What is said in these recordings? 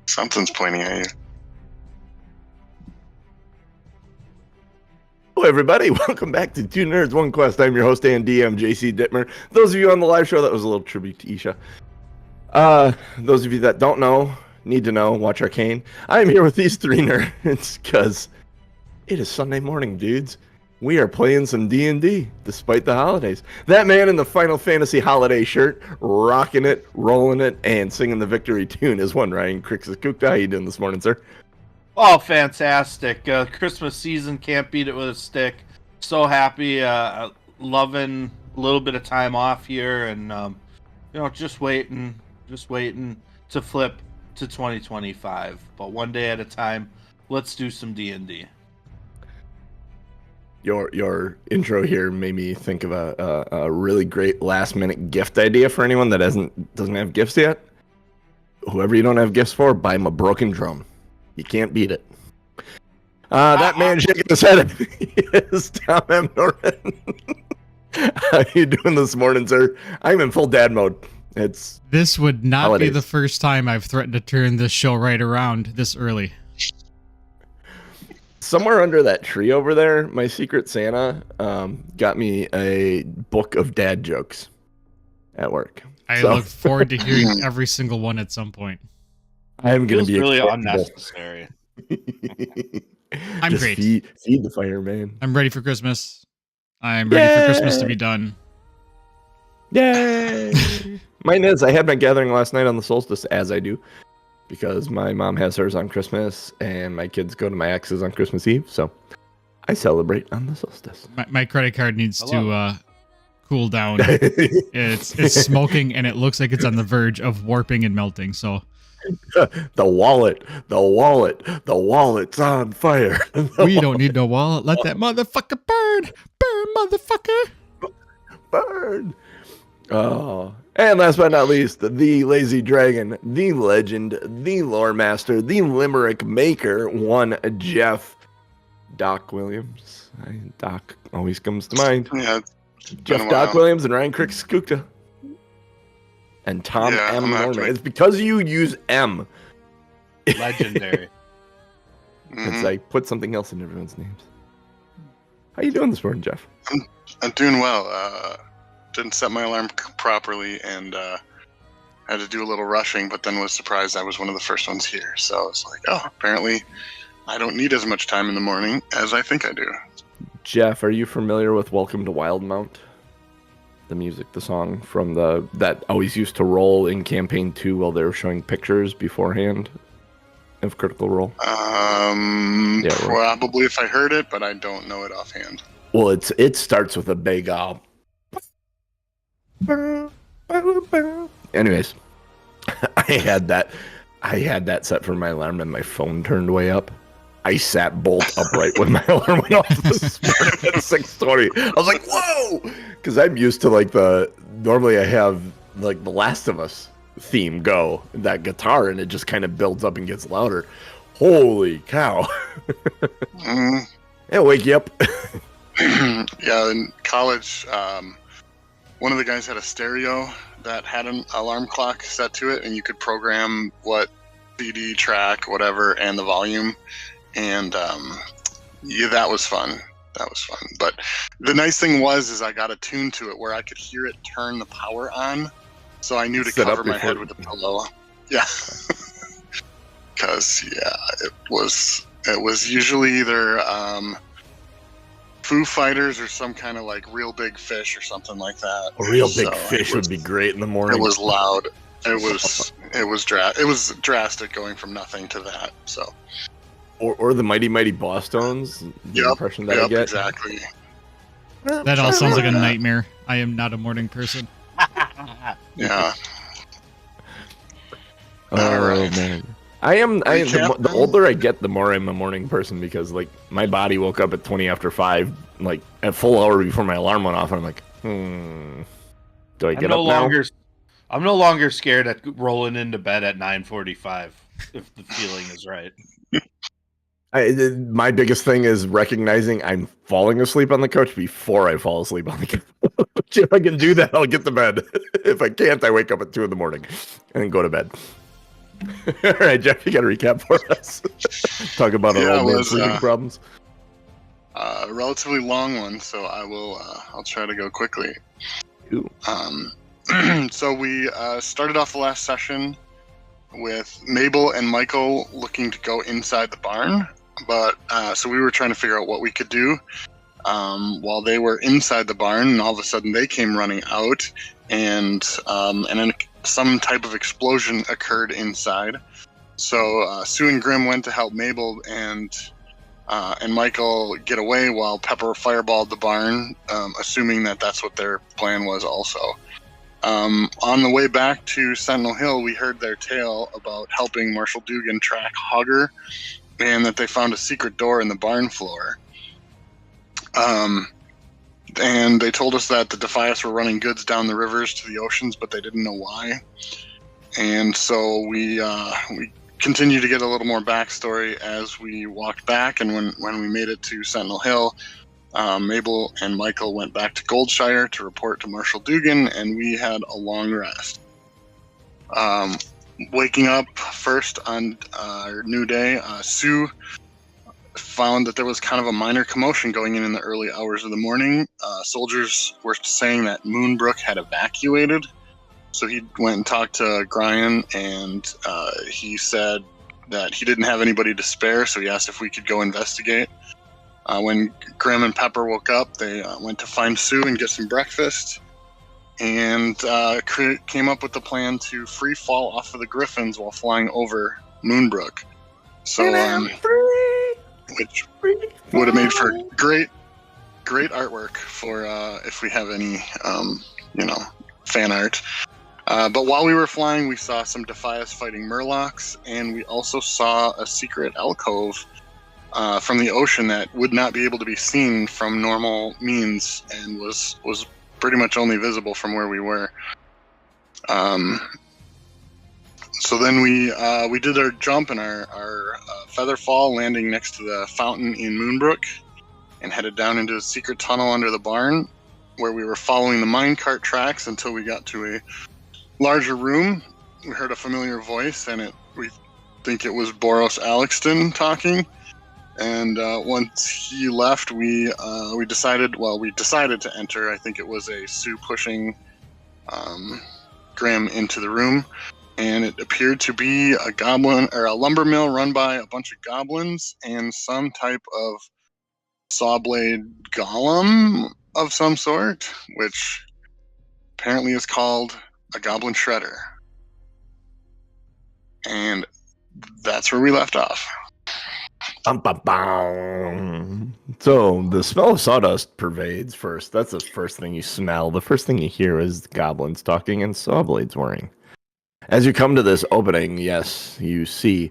Something's pointing at you. Hello, everybody. Welcome back to Two Nerds, One Quest. I'm your host and DM, JC Dittmer. Those of you on the live show, that was a little tribute to Isha. Those of you that don't know, need to know, watch Arcane. I'm here with these three nerds because it is Sunday morning, dudes. We are playing some D&D despite the holidays. That man in the Final Fantasy holiday shirt, rocking it, rolling it, and singing the victory tune is one Ryan Crixus-Kukta. How you doing this morning, sir? Oh, fantastic. Christmas season, can't beat it with a stick. So happy, loving a little bit of time off here, and just waiting to flip to 2025. But one day at a time, let's do some D&D. Your intro here made me think of a really great last minute gift idea for anyone that doesn't have gifts yet. Whoever you don't have gifts for, buy them a broken drum. You can't beat it. That man shaking his head is Tom M. Norton. How you doing this morning, sir? I'm in full dad mode. This would not holidays. be the first time I've threatened to turn this show right around this early. Somewhere under that tree over there, my Secret Santa got me a book of dad jokes at work. I look forward to hearing every single one at some point. I am going to be really unnecessary. I'm just great. Feed the fire, man. I'm ready for Christmas. I'm ready for Christmas to be done. Yay! Mine is. I had my gathering last night on the solstice, as I do, because my mom has hers on Christmas, and my kids go to my ex's on Christmas Eve, so I celebrate on the solstice. My credit card needs to cool down. It's smoking, and it looks like it's on the verge of warping and melting, so... The wallet's on fire. We don't need no wallet. Let that motherfucker burn. Burn, motherfucker. Burn. Oh, and last but not least, the lazy dragon, the legend, the lore master, the limerick maker, one Jeff Doc Williams. Doc always comes to mind. Yeah, Jeff Doc Williams and Ryan Crixus-Kukta. And Tom M. Norman. It's because you use M. Legendary. It's like, put something else in everyone's names. How you doing this morning, Jeff? I'm doing well. Didn't set my alarm properly and had to do a little rushing, but then was surprised I was one of the first ones here. So it's like, oh, apparently I don't need as much time in the morning as I think I do. Jeff, are you familiar with Welcome to Wildmount? The music, the song from that always used to roll in Campaign 2 while they were showing pictures beforehand of Critical Role. Probably if I heard it, but I don't know it offhand. Well, it starts with a big anyways, I had that set for my alarm and my phone turned way up. I sat bolt upright when my alarm went off this morning at 6:20. I was like, whoa! Because I'm used to normally I have like the Last of Us theme go, that guitar, and it just kind of builds up and gets louder. Holy cow. It'll wake you up. Yeah, in college, one of the guys had a stereo that had an alarm clock set to it, and you could program what CD, track, whatever, and the volume. And that was fun. But the nice thing is I got attuned to it where I could hear it turn the power on, so I knew to cover my head with the pillow. Yeah, because it was usually either Foo Fighters or some kind of like Real Big Fish or something like that. A Real Big Fish would be great in the morning. It was loud. It was drastic going from nothing to that. So. Or the Mighty Mighty Boss Tones, the impression that I get. Exactly. That all sounds like a nightmare. I am not a morning person. Yeah. Oh, man. The older I get, the more I'm a morning person because, like, my body woke up at 20 after 5, like, a full hour before my alarm went off, and I'm like, do I get up now? I'm no longer scared at rolling into bed at 9:45 if the feeling is right. My biggest thing is recognizing I'm falling asleep on the couch before I fall asleep on the couch. If I can do that, I'll get to bed. If I can't, I wake up at 2 a.m. and go to bed. All right, Jeff, you got to recap for us. Talk about our old man sleeping problems. A relatively long one, so I'll try to go quickly. So we started off the last session with Mabel and Michael looking to go inside the barn, but so we were trying to figure out what we could do while they were inside the barn, and all of a sudden they came running out, and then some type of explosion occurred inside. So Sue and Grim went to help Mabel and Michael get away while Pepper fireballed the barn, assuming that that's what their plan was also. On the way back to Sentinel Hill, we heard their tale about helping Marshal Dugan track Hogger, and that they found a secret door in the barn floor. And they told us that the Defias were running goods down the rivers to the oceans, but they didn't know why. And so we continued to get a little more backstory as we walked back, and when we made it to Sentinel Hill, Mabel and Michael went back to Goldshire to report to Marshal Dugan, and we had a long rest. Waking up first on our new day, Sue found that there was kind of a minor commotion going in the early hours of the morning. Soldiers were saying that Moonbrook had evacuated. So he went and talked to Brian, and he said that he didn't have anybody to spare, so he asked if we could go investigate. When Grim and Pepper woke up, they went to find Sue and get some breakfast, and came up with the plan to free fall off of the Griffins while flying over Moonbrook. So, which would have made for great artwork for if we have any, fan art. But while we were flying, we saw some Defias fighting Murlocs, and we also saw a secret alcove from the ocean that would not be able to be seen from normal means, and was pretty much only visible from where we were. So then we did our jump and our feather fall, landing next to the fountain in Moonbrook, and headed down into a secret tunnel under the barn, where we were following the minecart tracks until we got to a larger room. We heard a familiar voice, and we think it was Boros Alexton talking. And once he left, we decided to enter. I think it was a Sue pushing Graham into the room, and it appeared to be a goblin or a lumber mill run by a bunch of goblins and some type of sawblade golem of some sort, which apparently is called a goblin shredder. And that's where we left off. So the smell of sawdust pervades first. That's the first thing you smell. The first thing you hear is goblins talking and saw blades whirring. As you come to this opening, yes, you see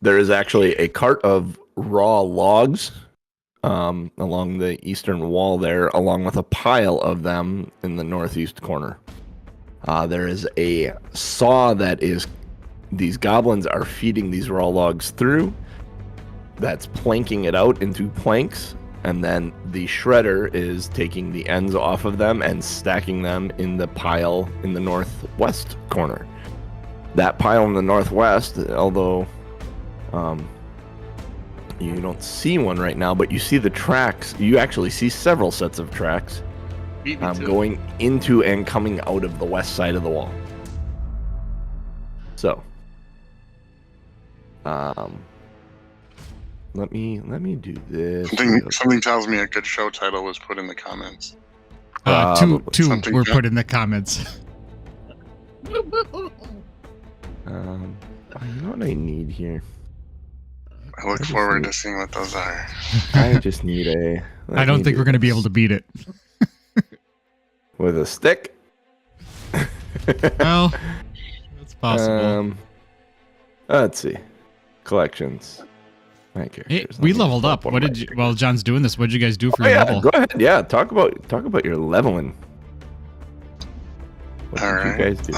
there is actually a cart of raw logs along the eastern wall there, along with a pile of them in the northeast corner. There is a saw that these goblins are feeding these raw logs through. That's planking it out into planks, and then the shredder is taking the ends off of them and stacking them in the pile in the northwest corner. That pile in the northwest, although you don't see one right now, but you see the tracks. You actually see several sets of tracks going into and coming out of the west side of the wall. So, let me do this. Something tells me a good show title was put in the comments. Two were put in the comments. You know what I need here? I look forward to seeing what those are. I just need a... I don't think we're going to be able to beat it. With a stick? Well, it's possible. Let's see. Collections. Hey, we leveled up. What did you... While John's doing this, what did you guys do for your level? Go ahead. Yeah, talk about your leveling. What did you guys do?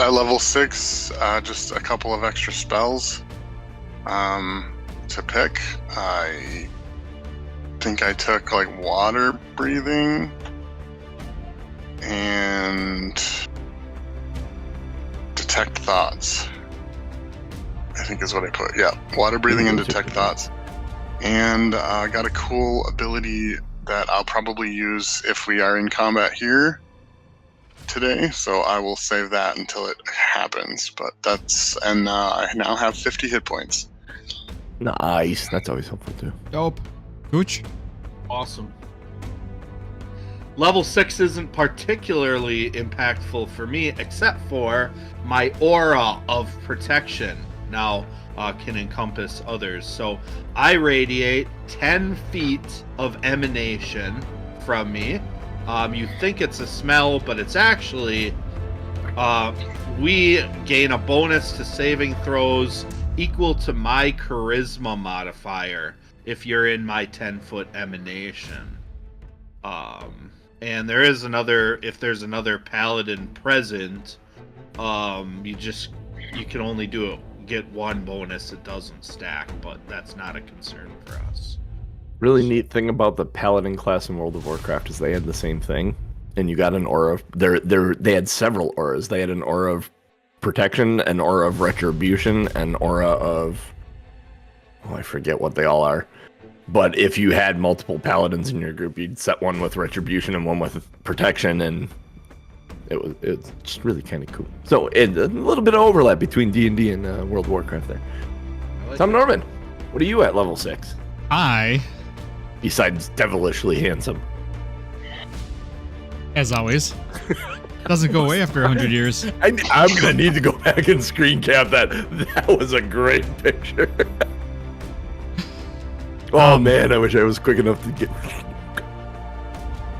At level 6, just a couple of extra spells. to pick. I think I took like water breathing and detect thoughts. I think is what I put. Yeah, water breathing and detect thoughts. And I got a cool ability that I'll probably use if we are in combat here today. So I will save that until it happens. But I now have 50 hit points. Nice. That's always helpful too. Dope. Gooch? Awesome. Level 6 isn't particularly impactful for me, except for my aura of protection now can encompass others. So I radiate 10 feet of emanation from me. You think it's a smell, but it's actually... we gain a bonus to saving throws equal to my charisma modifier if you're in my 10-foot emanation. And there is another, if there's another paladin present, you can only get one bonus. It doesn't stack, but that's not a concern for us. Really neat thing about the paladin class in World of Warcraft is they had the same thing, and you got an aura. They had several auras. They had an aura of protection, an aura of retribution, an aura of I forget what they all are. But if you had multiple paladins in your group, you'd set one with retribution and one with protection, and it's just really kind of cool. So a little bit of overlap between D&D and World of Warcraft there. Tom Norman, what are you at level 6? Besides devilishly handsome. As always. Doesn't go away after 100 years. I'm going to need to go back and screen cap that. That was a great picture. Oh man, I wish I was quick enough to get...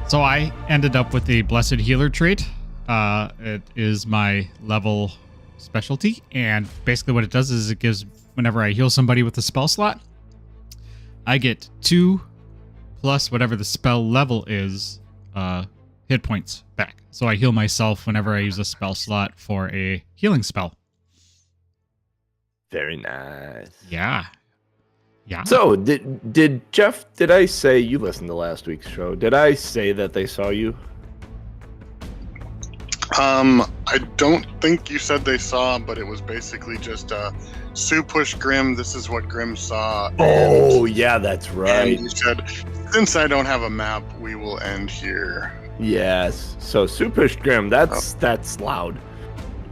So I ended up with the Blessed Healer trait. It is my level specialty, and basically what it does is it gives, whenever I heal somebody with a spell slot, I get 2 plus whatever the spell level is, hit points back. So I heal myself whenever I use a spell slot for a healing spell. Very nice. Yeah. Yeah. So, did Jeff, did I say, you listened to last week's show, did I say that they saw you? I don't think you said they saw, but it was basically just Sue pushed Grim, this is what Grim saw. Oh, yeah, that's right. And you said, since I don't have a map, we will end here. Yes. So, Sue pushed Grim, that's loud.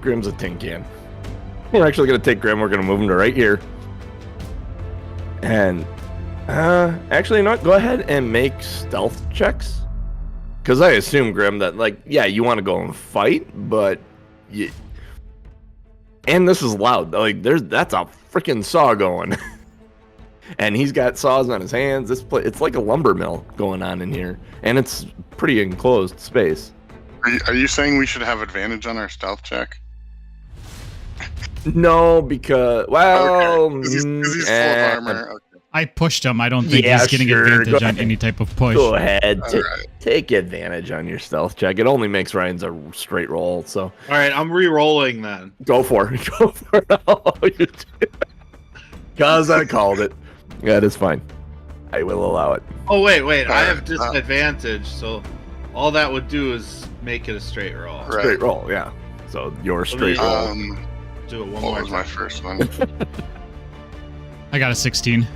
Grim's a tin can. We're actually going to take Grim, we're going to move him to right here. And, actually not, go ahead and make stealth checks. Because I assume, Grim, that, like, yeah, you want to go and fight, but you... And this is loud. Like, that's a freaking saw going. And he's got saws on his hands. It's like a lumber mill going on in here. And it's pretty enclosed space. Are you saying we should have advantage on our stealth check? No, because, well... Okay. 'Cause he's full of armor. Okay. I pushed him. I don't think he's getting advantage on any type of push. Go ahead. Take advantage on your stealth check. It only makes Ryan's a straight roll, so... Alright, I'm re-rolling then. Go for it. Go for it. Because I called it. That is fine. I will allow it. Oh, wait. I have disadvantage, so all that would do is make it a straight roll. Right. Straight roll, yeah. So your straight roll. Do it one What more was time. my first one? I got a 16.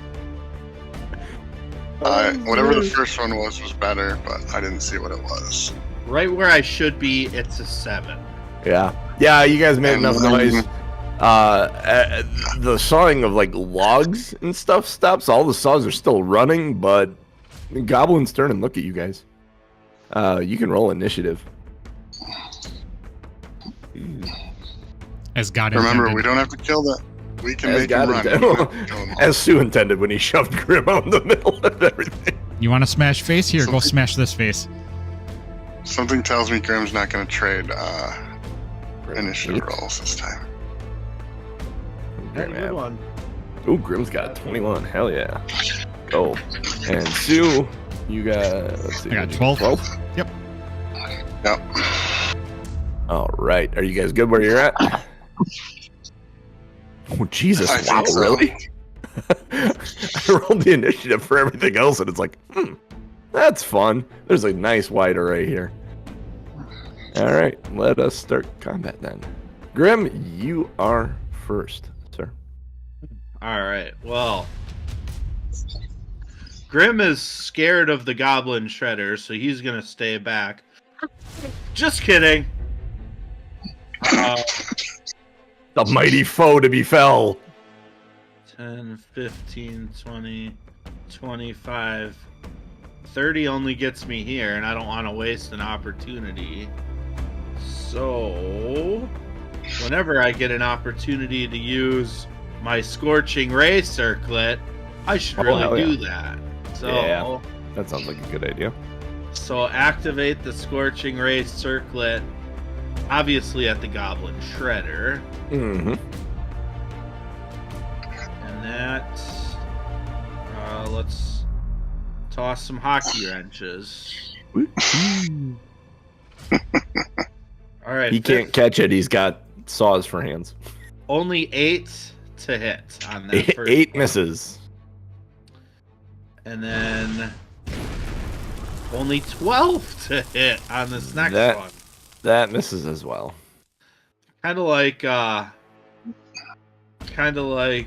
Whatever the first one was better, but I didn't see what it was. Right where I should be, it's a 7. Yeah. Yeah, you guys made enough noise. The sawing of, like, logs and stuff stops. All the saws are still running, but Goblin's turn and look at you guys. You can roll initiative. As God Remember, intended. we don't have to kill that. We can As make him God run. intended. As Sue intended when he shoved Grim out in the middle of everything. You want to smash face? Here, go Something- smash this face. Something tells me Grim's not going to trade initiative rolls this time. Good one. Ooh, Grim's got 21. Hell yeah. Go. And Sue, you got... Let's see. I got 12. Yep. Yep. All right. Are you guys good where you're at? Oh, Jesus. I Wow, think so. really? I rolled the initiative for everything else, and it's like, that's fun. There's a nice wide array here. All right, let us start combat then. Grim, you are first, sir. All right. Well, Grim is scared of the goblin shredder, so he's gonna stay back. Just kidding. The mighty foe to be fell. 10, 15, 20, 25, 30 only gets me here, and I don't want to waste an opportunity. So, whenever I get an opportunity to use my Scorching Ray Circlet, I should really do that. So, yeah, that sounds like a good idea. So activate the Scorching Ray Circlet, obviously at the Goblin Shredder. Mm-hmm. And that, let's toss some hockey wrenches. All right. He can't catch it. He's got saws for hands. Only 8 to hit on that first 8 one. misses. And then only 12 to hit on this next one. That misses as well. Kind of like, I don't know.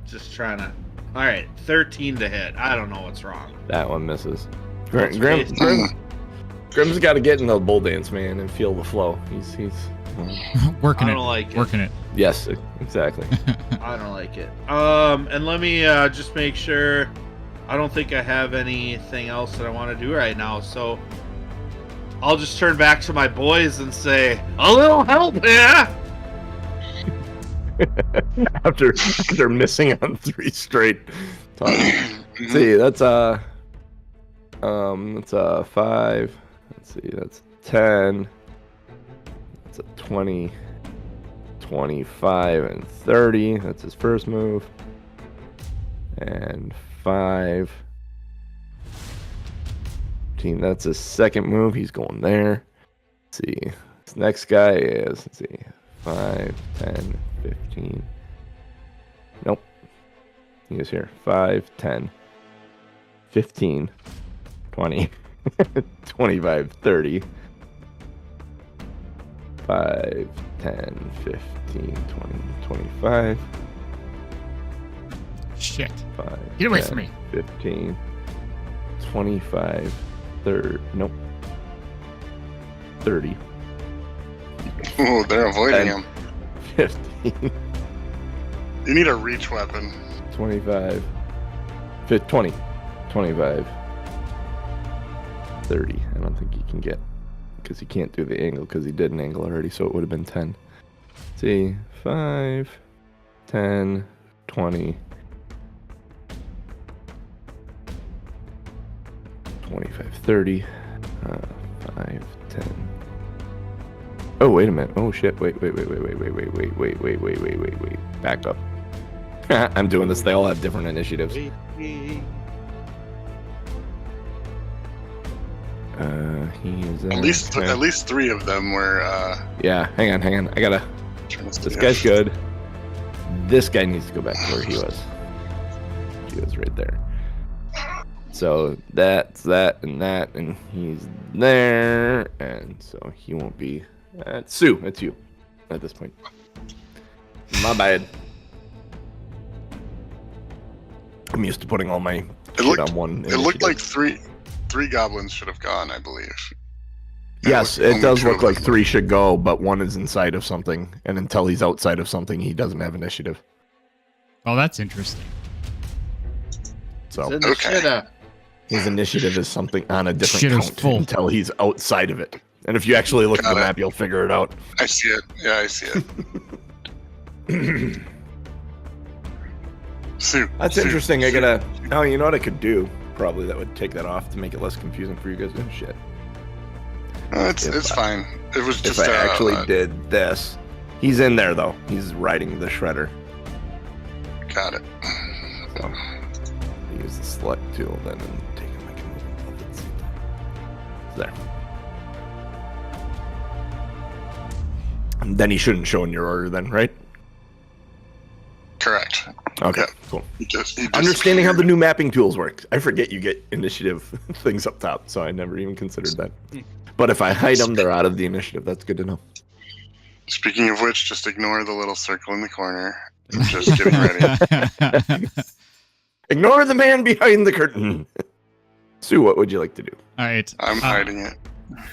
Just trying to. All right, 13 to hit. I don't know what's wrong. That one misses. Grim's got to get in the bull dance, man, and feel the flow. He's working I it. don't like it. Working it. Yes, exactly. I don't like it. And let me just make sure. I don't think I have anything else that I want to do right now, so I'll just turn back to my boys and say, a little help here! after missing on 3 straight times. See, that's 5. Let's see, that's 10. That's a 20, 25, and 30. That's his first move. And 5. 15. That's his second move. He's going there. Let's see. This next guy is, let's see, 5, 10, 15. Nope. He is here. 5, 10, 15, 20, 25, 30. 5, 10, 15, 20, 25. Shit. 5, Get away 10, from me. 15, 25, 30. Nope. 30. Oh, they're avoiding him. 15. You need a reach weapon. 25. 20. 25. 30. I don't think he can get, because he can't do the angle, because he did an angle already, so it would have been 10. Let's see. 5, 10, 20. 25, 30. 5, 10. Oh, wait a minute. Oh, shit. Wait. Back up. I'm doing this. They all have different initiatives. He is At least 3 of them were. Yeah, hang on. I gotta. This guy's good. This guy needs to go back to where he was. He was right there. So that's that, and he's there, and so he won't be. Sue, it's you at this point. My bad. I'm used to putting all my shit on one. It looked like three goblins should have gone, I believe. Yes, it does look like 3 should go, but 1 is inside of something, and until he's outside of something, he doesn't have initiative. Oh, that's interesting. So okay. His initiative is something on a different Shit is count full. until he's outside of it. And if you actually look at the map, you'll figure it out. I see it. Yeah, I see it. That's interesting. I gotta. Oh, you know what I could do? Probably that would take that off to make it less confusing for you guys. Oh, shit. It's fine. It was just. If I actually did this, he's in there though. He's riding the shredder. Got it. So use the select tool then and take him. I can move him up at the same time. There. And then he shouldn't show in your order then, right? Correct. Okay, Yeah. cool. He just Understanding how the new mapping tools work. I forget you get initiative things up top, so I never even considered that. But if I hide them, they're out of the initiative. That's good to know. Speaking of which, just ignore the little circle in the corner. I'm just getting ready. Ignore the man behind the curtain. Sue, what would you like to do? All right. I'm hiding it.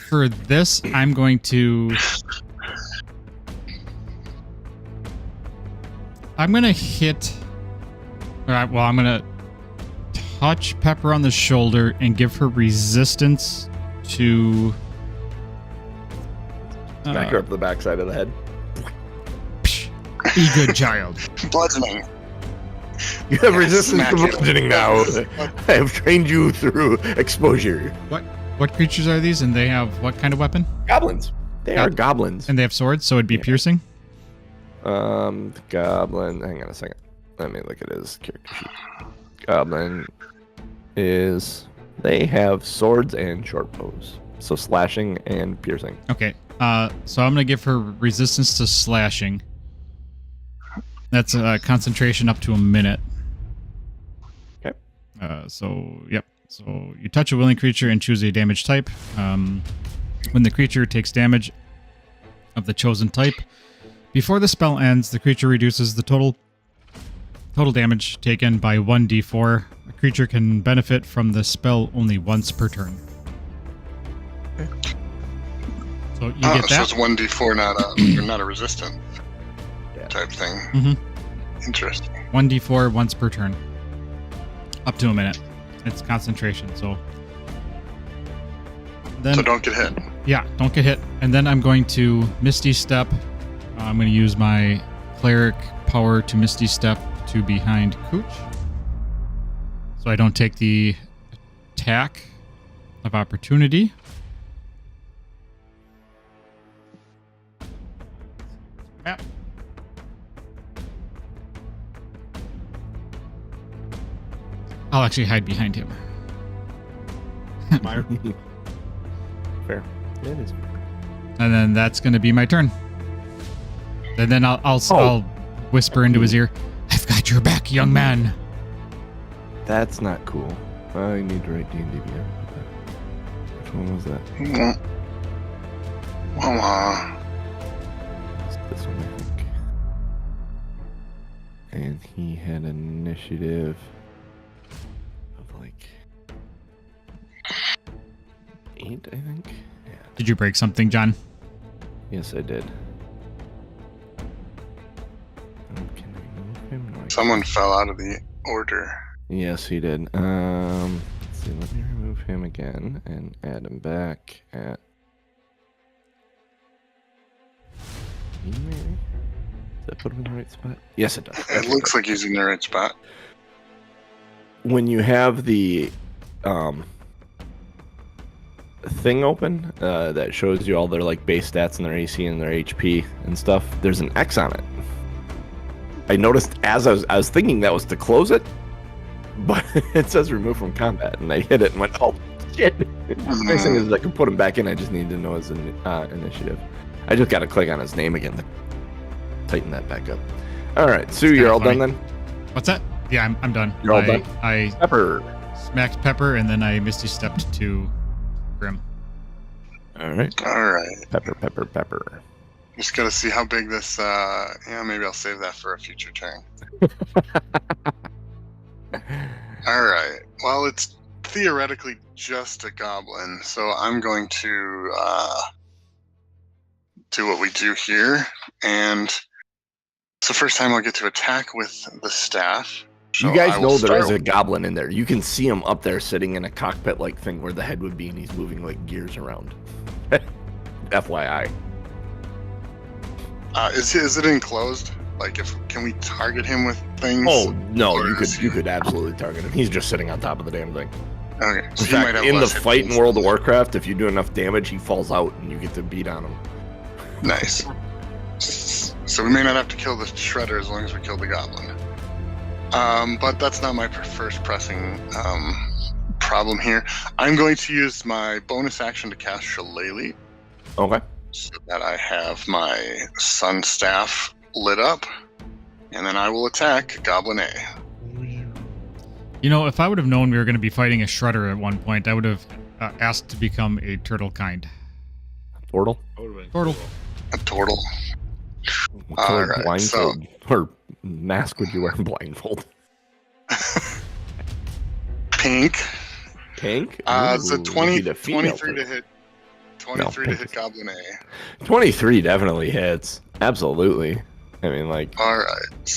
For this, I'm going to hit. All right. Well, I'm going to touch Pepper on the shoulder and give her resistance to. Smack her up the backside of the head. Be good, child. Bludgeoning. You have resistance Smack to it. bludgeoning now. I have trained you through exposure. What creatures are these? And they have what kind of weapon? Goblins. They are goblins. And they have swords, so it'd be piercing. The goblin. Hang on a second. Let me look at his character sheet. Goblin is. They have swords and short bows, so slashing and piercing. Okay. So I'm gonna give her resistance to slashing. That's a concentration up to a minute. Okay. So yep. So you touch a willing creature and choose a damage type. When the creature takes damage of the chosen type, before the spell ends, the creature reduces the total damage taken by 1d4. A creature can benefit from the spell only once per turn. Okay. So you get So that. it's 1d4, not a resistant type thing. Mm-hmm. Interesting. 1d4 once per turn. Up to a minute. It's concentration, so. Then, So don't get hit. yeah, don't get hit. And then I'm going to Misty Step. I'm going to use my Cleric power to Misty Step to behind Cooch. So I don't take the attack of opportunity. Map. I'll actually hide behind him. Fair. That is fair. And then that's going to be my turn. And then I'll whisper into his ear, "I've got your back, young man." That's not cool. I need to write D&D again. Which one was that? It's this one, I think. And he had an initiative of like 8, I think. Yeah. Did you break something, John? Yes, I did. Can I move him? No, I Someone fell out of the order. Yes, he did. Let's see. Let me remove him again and add him back at. Does that put him in the right spot? Yes, it does. It looks like he's in the right spot. When you have the thing open that shows you all their like base stats and their AC and their HP and stuff, there's an X on it. I noticed as I was thinking that was to close it, but it says remove from combat, and I hit it and went, oh shit. Next thing is I can put him back in. I just need to know his initiative. I just got to click on his name again to tighten that back up. All right, Sue, you're all done then? What's that? Yeah, I'm done. You're all done? I Pepper. smacked Pepper, and then I Misty Stepped to Grim. All right. All right. Pepper. Just gotta see how big this. Maybe I'll save that for a future turn. All right. Well, it's theoretically just a goblin, so I'm going to do what we do here, and it's the first time I'll get to attack with the staff. So You guys I will know there is start- a goblin in there. You can see him up there sitting in a cockpit-like thing where the head would be, and he's moving like gears around. FYI. Is it enclosed? Like, can we target him with things? Oh no, Or you is he- could absolutely target him. He's just sitting on top of the damn thing. Okay. So In he might fact, have in the less hit fight in points. World of Warcraft, if you do enough damage, he falls out and you get to beat on him. Nice. So we may not have to kill the shredder as long as we kill the goblin. But that's not my first pressing problem here. I'm going to use my bonus action to cast Shillelagh, Okay. so that I have my sun staff lit up, and then I will attack Goblin A. You know, if I would have known we were going to be fighting a shredder at one point, I would have asked to become a turtle kind. Portal? Turtle. A turtle. What All color right, blindfold or mask would you wear blindfold? Pink. Pink? It's a Ooh, 20, you'd be the female 23 to person. hit. 23 to pink hit is- Goblin A. 23 definitely hits. Absolutely. I mean, like, All right.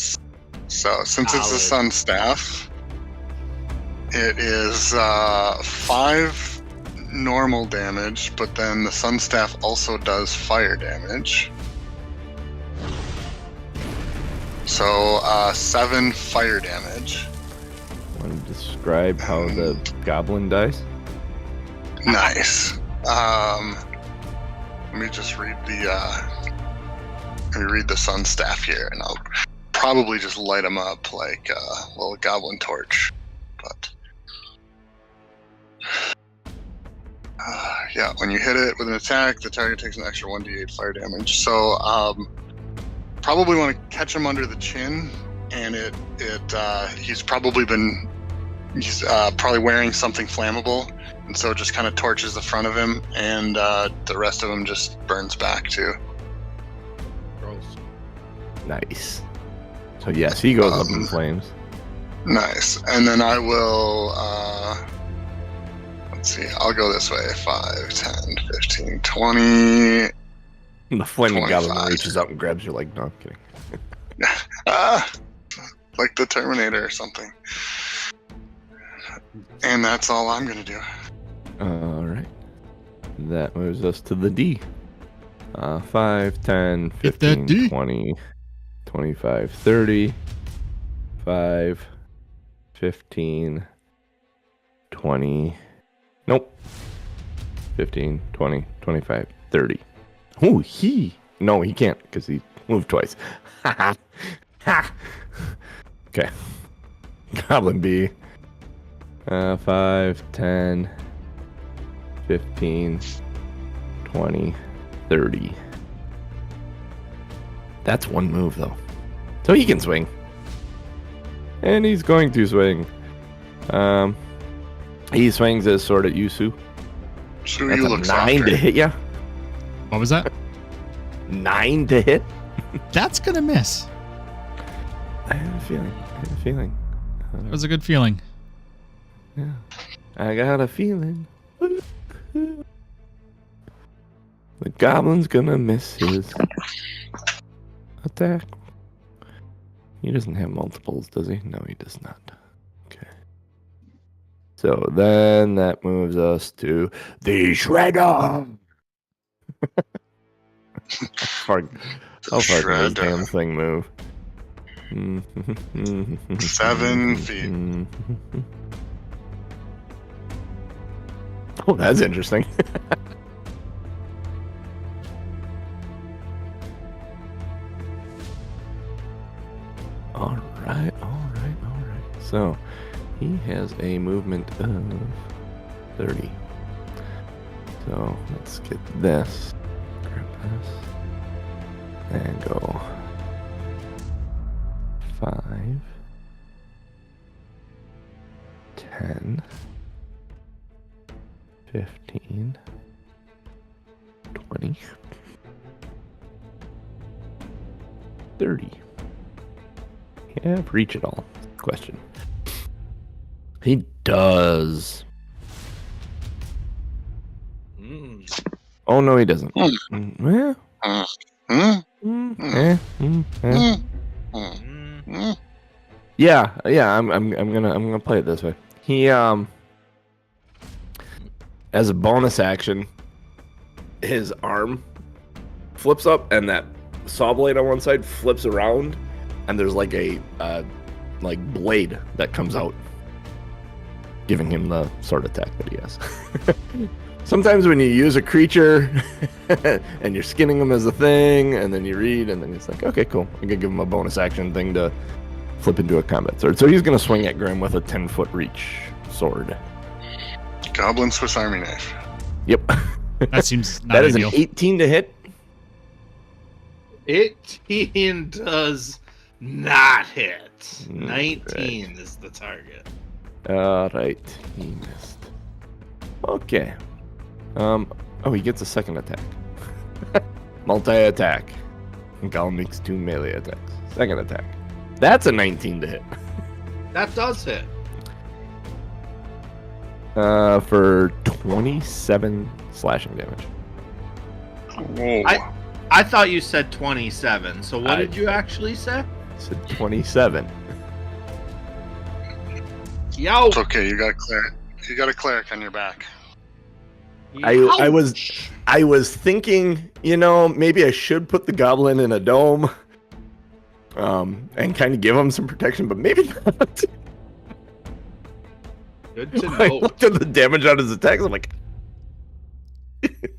So since it's a sun staff, it is 5 normal damage, but then the sun staff also does fire damage. So 7 fire damage. want to describe how the goblin dies? Nice. Let me just read the sun staff here, and I'll probably just light them up like a little goblin torch. But yeah, when you hit it with an attack, the target takes an extra 1d8 fire damage. So probably want to catch him under the chin, and he's probably wearing something flammable. And so it just kind of torches the front of him, and the rest of him just burns back too. Gross. Nice. So yes, he goes up in flames. Nice. And then I will, let's see, I'll go this way. 5, 10, 15, 20. The flaming goblin 25. reaches up and grabs your leg. No, I'm kidding. Like the Terminator or something. And that's all I'm going to do. All right. That moves us to the D. 5, 10, Hit that 15, D. 20, 25, 30, 5, 15, 20. Nope. 15, 20, 25, 30. Oh, No, he can't because he moved twice. Ha ha. Okay. Goblin B. 5, 10, 15, 20, 30. That's one move, though. So he can swing. And he's going to swing. He swings his sword at Yusu. So That's you a look 9 softer. to hit ya. What was that? 9 to hit? That's going to miss. I have a feeling. That was a good feeling. Yeah. I got a feeling. The goblin's gonna miss his attack. He doesn't have multiples, does he? No, he does not. Okay. So then that moves us to the Shredder. How far can this damn thing move? 7 feet. Oh, that's interesting. All right. So, he has a movement of 30. So, let's get this. Grab this. And go 5, 10, 15, 20, 30. Yeah, reach it all. Question. He does. Oh, no, he doesn't. Yeah. Yeah, I'm gonna play it this way. He as a bonus action, his arm flips up and that saw blade on one side flips around and there's like a blade that comes out, giving him the sword attack that he has. Sometimes when you use a creature and you're skinning them as a thing, and then you read, and then it's like, okay, cool. I'm gonna give him a bonus action thing to flip into a combat sword. So he's gonna swing at Grim with a 10-foot reach sword. Goblin Swiss Army knife. Yep. That seems not That is ideal. an 18 to hit. 18 does Not hit. Right. 19 is the target. Alright, he missed. Okay. Oh, he gets a second attack. Multi-attack. Golem makes 2 melee attacks. Second attack. That's a 19 to hit. That does hit. For 27 slashing damage. Whoa. I thought you said 27. So what did you actually say? I said 27. Yo. It's okay. You got a cleric on your back. I was thinking, maybe I should put the goblin in a dome, and kind of give him some protection, but maybe not. Good to I know. looked at the damage on his attacks. I'm like,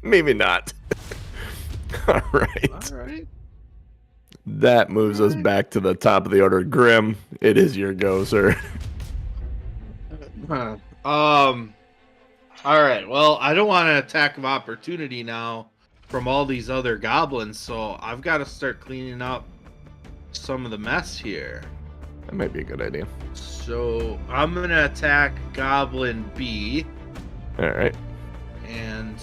maybe not. All right. All right. That moves us back to the top of the order. Grim, it is your go, sir. All right. Well, I don't want an attack of opportunity now from all these other goblins, so I've got to start cleaning up some of the mess here. That might be a good idea. So I'm gonna attack Goblin B, All right. and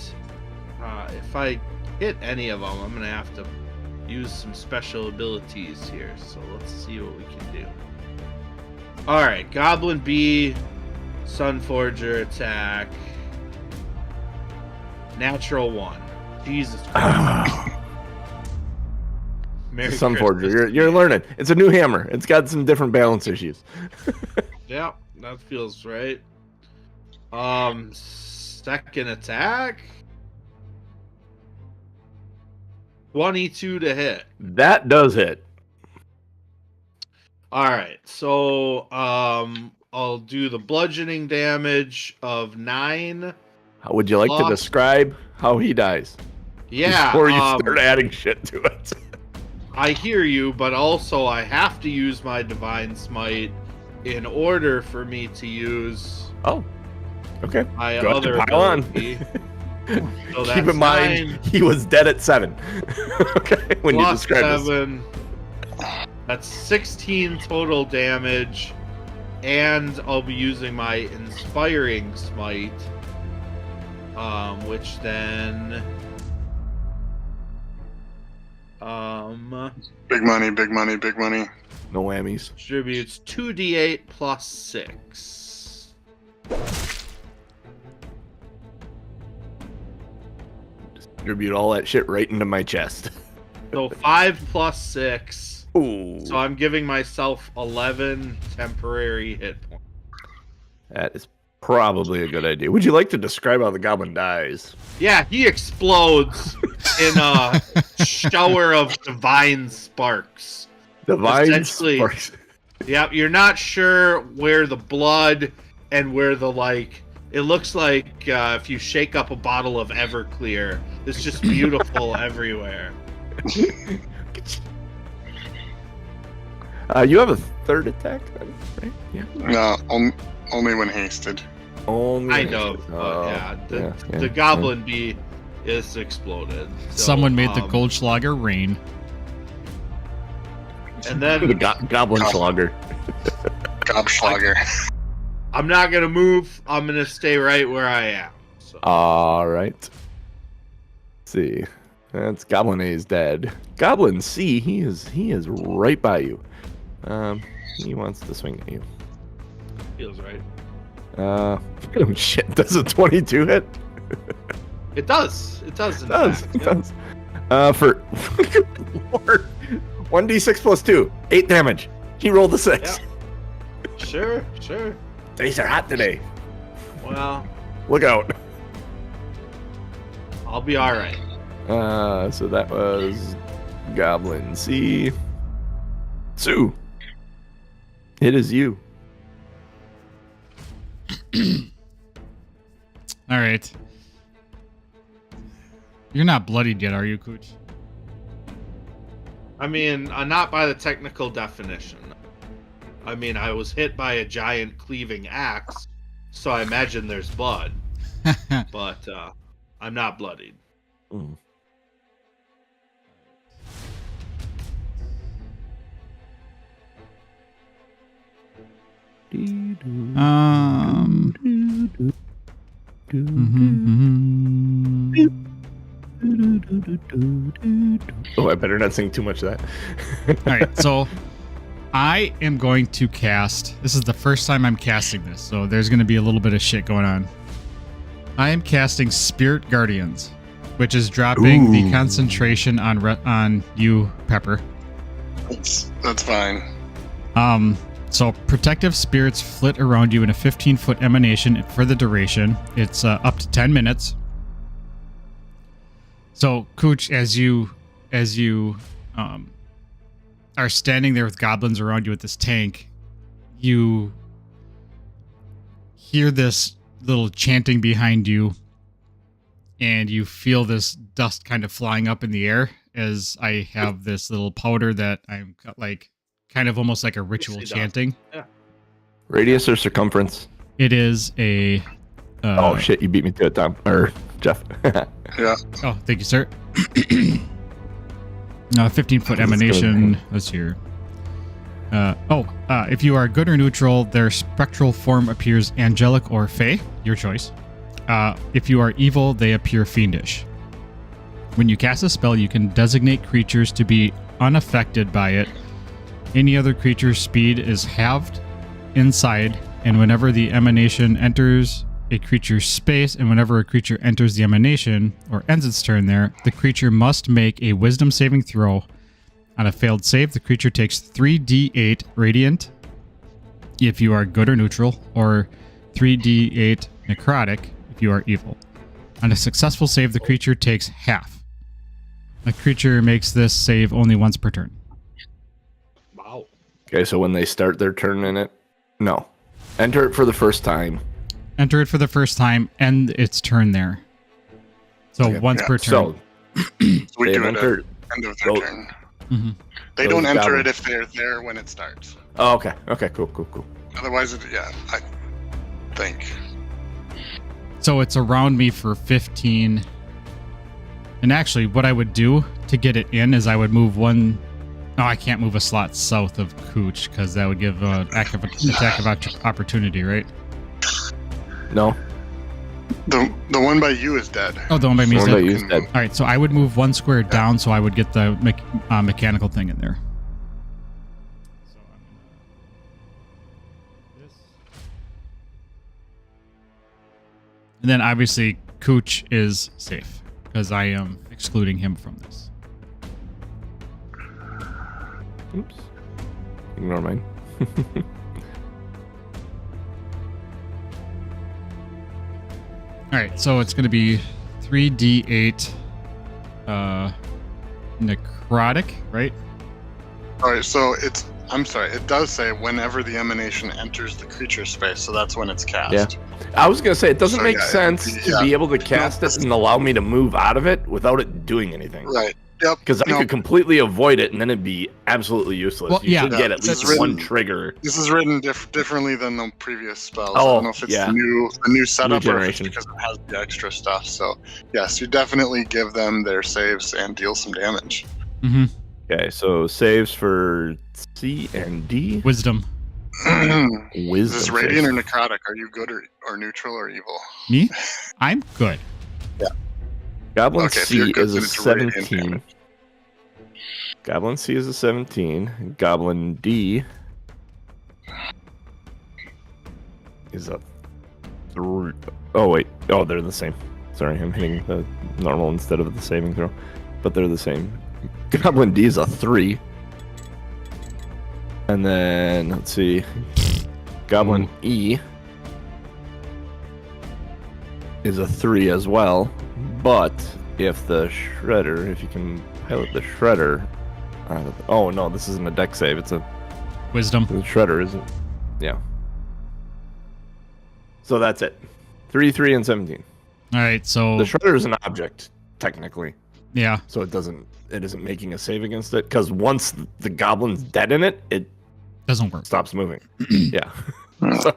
if I hit any of them, I'm gonna have to use some special abilities here. So let's see what we can do. All right, Goblin B, Sunforger attack. Natural 1. Jesus Christ. Merry Sunforger, Christmas. you're learning. It's a new hammer. It's got some different balance issues. Yep, that feels right. Second attack. 22 to hit. That does hit. All right, so I'll do the bludgeoning damage of 9. How would you like to Plus- describe how he dies? Yeah, Before you start adding shit to it. I hear you, but also I have to use my Divine Smite in order for me to use Oh, okay. my Go ahead, other pile on. ability. So Keep that's in mind, 9 he was dead at 7. Okay, when you plus describe this. 7. That's 16 total damage, and I'll be using my Inspiring Smite, which then Big money, big money, big money. No whammies. distributes 2d8 plus 6. Distribute all that shit right into my chest. So 5 plus 6. Ooh. So I'm giving myself 11 temporary hit points. That is probably a good idea. Would you like to describe how the goblin dies? Yeah, he explodes in a shower of divine sparks. Divine Essentially- sparks. Yep, you're not sure where the blood and where the, like, it looks like if you shake up a bottle of Everclear, it's just beautiful everywhere. You have a third attack, then, right? Yeah. No, only when hasted. Only. Kind of, but yeah, the Goblin Bee is exploded. So, Someone made the Goldschlager rain. And then The goblin slugger. Gobschlager. I'm not gonna move. I'm gonna stay right where I am. So. All right. Let's see. That's Goblin A's dead. Goblin C, he is right by you. He wants to swing at you. Feels right. Oh shit, does a 22 hit? It does. It does. It does. fact, It yeah. does. For Lord, 1d6 plus 2, 8 damage. He rolled a 6. Sure. Days are hot today. Well, Look out. I'll be all right. So that was Goblin C. Sue. It is you. All right. You're not bloodied yet, are you, Cooch? I mean, not by the technical definition. I mean, I was hit by a giant cleaving axe, so I imagine there's blood. But I'm not bloodied. Mm. Oh, I better not sing too much of that. All right, so I am going to cast. This is the first time I'm casting this, so there's going to be a little bit of shit going on. I am casting Spirit Guardians, which is dropping the concentration on you, Pepper. That's fine. So protective spirits flit around you in a 15-foot emanation for the duration. It's up to 10 minutes. So, Cooch, as you are standing there with goblins around you with this tank, you hear this little chanting behind you, and you feel this dust kind of flying up in the air as I have this little powder that I'm like kind of almost like a ritual chanting. Yeah. Radius or circumference? It is a... oh, shit, you beat me to it, Tom. Or Jeff. Yeah. Oh, thank you, sir. 15-foot emanation. Let's hear. If you are good or neutral, their spectral form appears angelic or fey, your choice. If you are evil, they appear fiendish. When you cast a spell, you can designate creatures to be unaffected by it. Any other creature's speed is halved inside, and whenever the emanation enters a creature's space, and whenever a creature enters the emanation or ends its turn there, the creature must make a wisdom saving throw. On a failed save, the creature takes 3d8 radiant if you are good or neutral, or 3d8 necrotic if you are evil. On a successful save, the creature takes half. A creature makes this save only once per turn. Wow. Okay, so when they start their turn in it, no. Enter it for the first time. Enter it for the first time, end its turn there. So Okay. once per turn. So, We they do it entered. at the end of their Oh. turn. Mhm. They Those don't enter goblins. it if they're there when it starts. Oh, okay. Okay, cool. Otherwise, I think. So it's around me for 15. And actually, what I would do to get it in is I would move one... No, I can't move a slot south of Cooch, because that would give an attack of opportunity, right? No. The one by you is dead. Oh, the one by me is One by dead? you is dead. All right, so I would move one square down so I would get the mechanical thing in there. So I'm gonna this. And then obviously Cooch is safe because I am excluding him from this. Oops. Ignore mine. All right, so it's going to be 3d8 necrotic, right? All right, so I'm sorry. It does say whenever the emanation enters the creature space, so that's when it's cast. Yeah. I was going to say, it doesn't So, make yeah, sense it'd be- to yeah. be able to cast it and allow me to move out of it without it doing anything. Right. Yep. Because I No, could completely avoid it and then it'd be absolutely useless. Well, you yeah, should get at that's least one written- trigger. This is written differently than the previous spells. I Oh, don't know if it's yeah. the new setup or if it's generation. because it has the extra stuff. So, yes, you definitely give them their saves and deal some damage. Mm-hmm. Okay, so saves for C and D. Wisdom. Is Wisdom. this radiant or saves. necrotic? Are you good or neutral or evil? Me? I'm good. Goblin Okay, if you're C good, is a then it's radiant 17. damage. Goblin C is a 17. Goblin D is a 3. Oh, wait. Oh, they're the same. Sorry, I'm hitting the normal instead of the saving throw. But they're the same. Goblin D is a 3. And then, let's see. Goblin E is a 3 as well. But if the Shredder, if you can pilot the Shredder. Oh, no, this isn't a deck save. It's a. Wisdom. The Shredder isn't. Yeah. So that's it. 3, 3, and 17. All right, so The Shredder is an object, technically. yeah. So it isn't making a save against it. Because once the goblin's dead in it, it Doesn't work. stops moving. Yeah. So,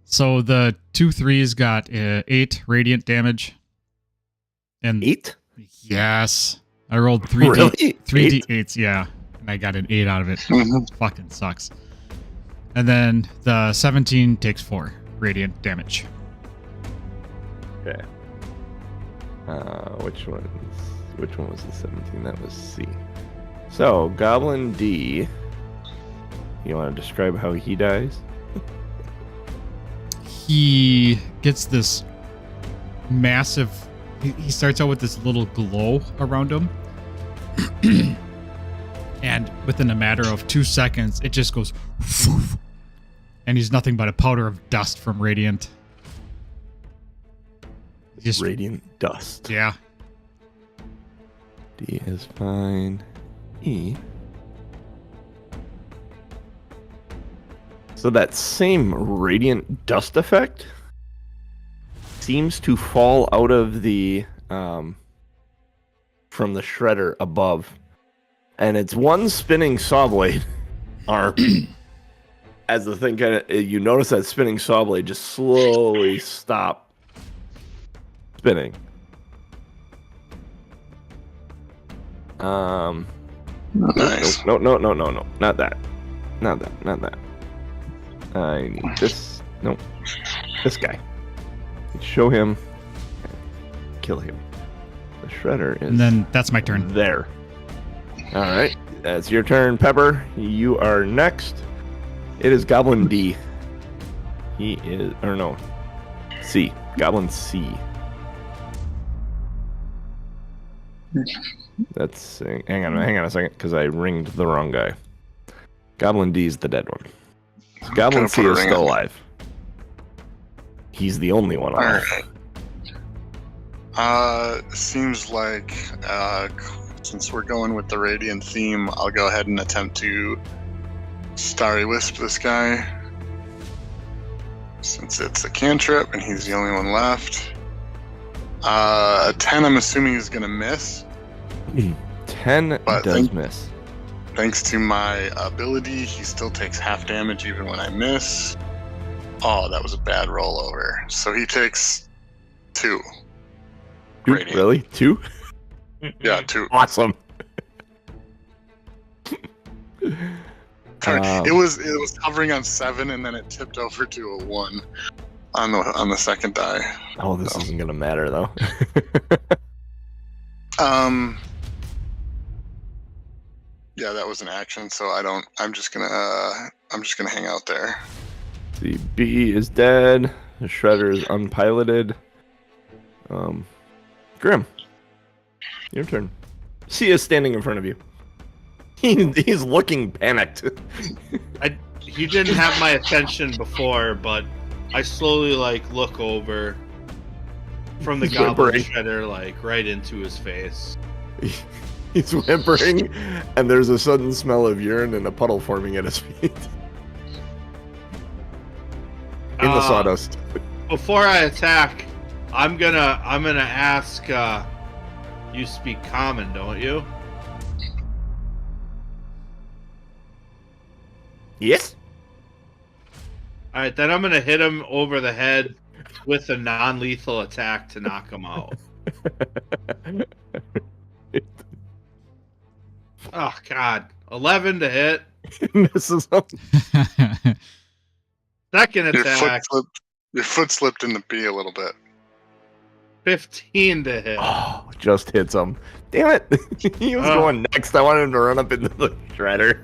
So the 2 3s got 8 radiant damage. And 8? yes, I rolled 3 Really? 3d8s, yeah. And I got an 8 out of it. Mhm. Fucking sucks. And then the 17 takes 4 radiant damage. Okay. Which one was the 17? That was C. So, Goblin D. You want to describe how he dies? He gets this massive... He starts out with this little glow around him. And within a matter of 2 seconds, it just goes... And he's nothing but a powder of dust from Radiant. Just, Radiant dust. yeah. D is fine. E. So that same radiant dust effect seems to fall out of the from the shredder above, and it's one spinning saw blade arm. As the thing kind of, you notice that spinning saw blade just slowly stop spinning. Nice. No, not that. I need this. No, this guy. Show him. Kill him. The shredder is. And then that's my turn. There. All right, that's your turn, Pepper. You are next. It is Goblin D. He is, or no, C. Goblin C. That's hang on a second, because I ringed the wrong guy. Goblin D is the dead one. So Goblin C is still alive. He's the only one alive. Alright. Seems like since we're going with the Radiant theme, I'll go ahead and attempt to Starry Wisp this guy. Since it's a cantrip and he's the only one left. A 10 I'm assuming is going to miss. 10 But does miss. Thanks to my ability, he still takes half damage even when I miss. Oh, that was a bad rollover. So he takes 2. Dude, Radiant. really? 2? Yeah, 2. Awesome. It was hovering on 7 and then it tipped over to a 1 on the second die. Oh, this isn't gonna matter though. Yeah, that was an action, so I'm just gonna hang out there. The B is dead. The shredder is unpiloted. Grim, your turn. C is standing in front of you. He's looking panicked. He didn't have my attention before, but I slowly look over from the He's goblin whimpering. shredder right into his face. He's whimpering, and there's a sudden smell of urine and a puddle forming at his feet. In the sawdust. Before I attack, I'm gonna ask. You speak common, don't you? Yes. All right, then I'm gonna hit him over the head with a non-lethal attack to knock him out. Oh God, 11 to hit. Misses him. Second attack, Your foot slipped in the B a little bit. 15 to hit. Oh, just hits him. Damn it. He was going next. I wanted him to run up into the shredder.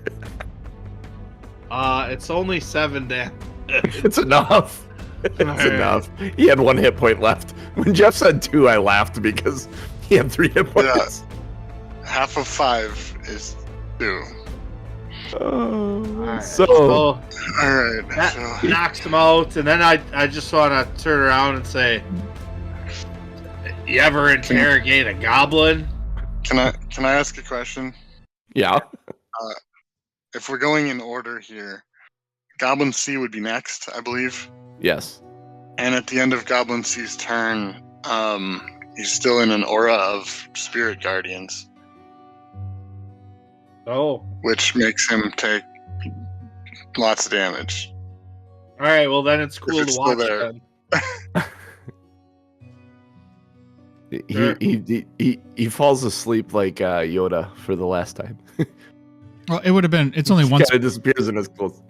It's only 7 damage. It's enough. It's Alright. enough. He had 1 hit point left. When Jeff said 2, I laughed because he had 3 hit points. Half of 5 is 2. Oh, So All right. that So, knocks him out, and then I just want to turn around and say, "You ever interrogate a goblin?" can I ask a question? yeah. If we're going in order here, Goblin C would be next, I believe. Yes. And at the end of Goblin C's turn, he's still in an aura of Spirit Guardians, Oh, which makes him take lots of damage. all right. Well, then it's cool If it's to still watch. there. Then. He falls asleep like Yoda for the last time. Well, it would have been. It's only one. Kind of disappears in his clothes.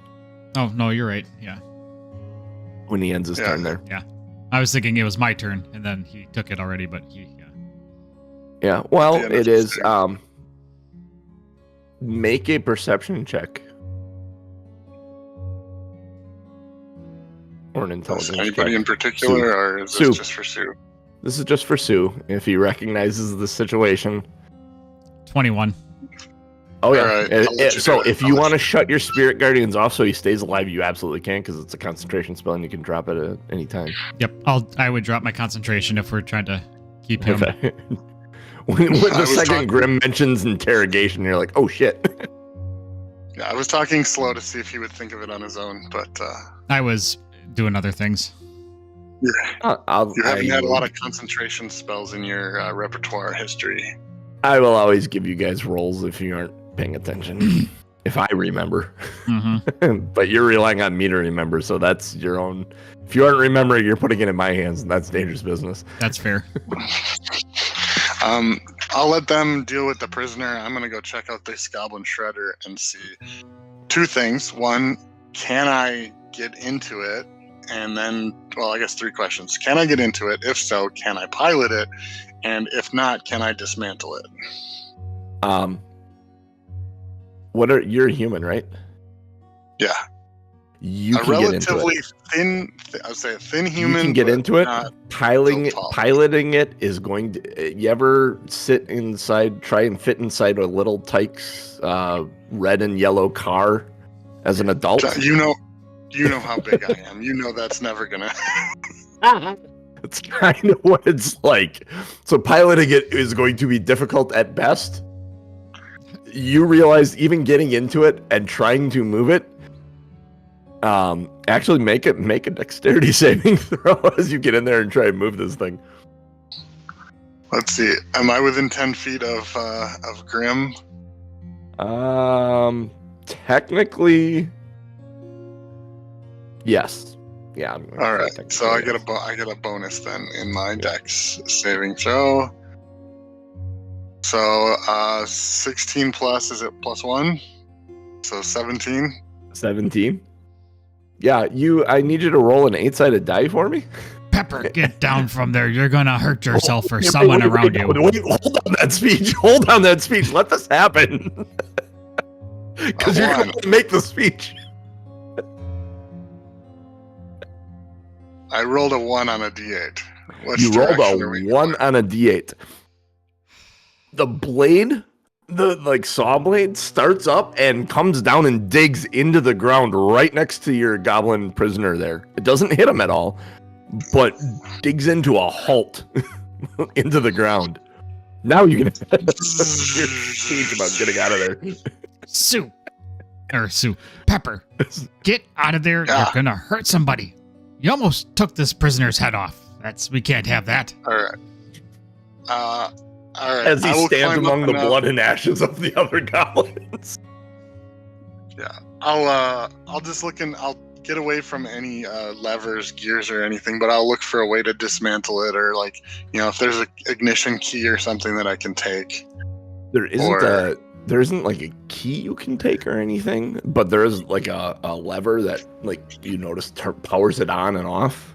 Oh no, you're right. Yeah. When he ends his turn there. I was thinking it was my turn, and then he took it already. But Yeah. Well, Yeah, it that's is. Make a perception check. Or an Is intelligence anybody check. in particular, Sue. or is Sue. this just for Sue? This is just for Sue. If he recognizes the situation. 21. Oh yeah. All right, I'll let you So do it. if I'll you let want to you- shut your spirit guardians off so he stays alive, you absolutely can, because it's a concentration spell and you can drop it at any time. Yep. I would drop my concentration if we're trying to keep him. Okay. when I the was second talking- Grim mentions interrogation, you're like, oh shit. Yeah, I was talking slow to see if he would think of it on his own, but I was doing other things. you haven't had a lot of concentration spells in your repertoire history. I will always give you guys rolls if you aren't paying attention. If I remember. Mm-hmm. But you're relying on me to remember, so that's your own. If you aren't remembering, you're putting it in my hands, and that's dangerous business. That's fair. I'll let them deal with the prisoner. I'm gonna go check out this goblin shredder and see two things. One, can I get into it? And then, well, I guess three questions. Can I get into it? If so, can I pilot it? And if not, can I dismantle it? You're a human, right? Yeah. You A can get into relatively it. thin, I would say a thin human. You can get but into it. not- Piloting so tall. it is going to. You ever try and fit inside a little Tyke's red and yellow car as an adult? You know how big I am. You know that's never gonna. It's kind of what it's like. So piloting it is going to be difficult at best. You realize even getting into it and trying to move it, actually make a dexterity saving throw as you get in there and try and move this thing. Let's see. Am I within 10 feet of Grim? Technically, yes. Yeah. All right. So I get a bonus then in my dex saving throw. So 16 plus, is it plus 1? So 17. 17. Yeah, I need you to roll an 8-sided die for me. Pepper, get down from there. You're gonna hurt yourself or someone around you. Wait, hold on that speech. Hold on that speech. Let this happen. Because you're going to make the speech. I rolled a 1 on a d8. You rolled a 1 on a d8. The blade, the saw blade, starts up and comes down and digs into the ground right next to your goblin prisoner there. It doesn't hit him at all, but digs into a halt into the ground. Now you can your speech about getting out of there. Sue, Pepper, get out of there. Yeah. You're gonna hurt somebody. You almost took this prisoner's head off. We can't have that. All right. All right. As he I will stands climb among up the enough- blood and ashes of the other goblins. Yeah. I'll just look and I'll get away from any levers, gears, or anything, but I'll look for a way to dismantle it, or if there's an ignition key or something that I can take. There isn't like a key you can take or anything, but there is like a lever that you notice powers it on and off.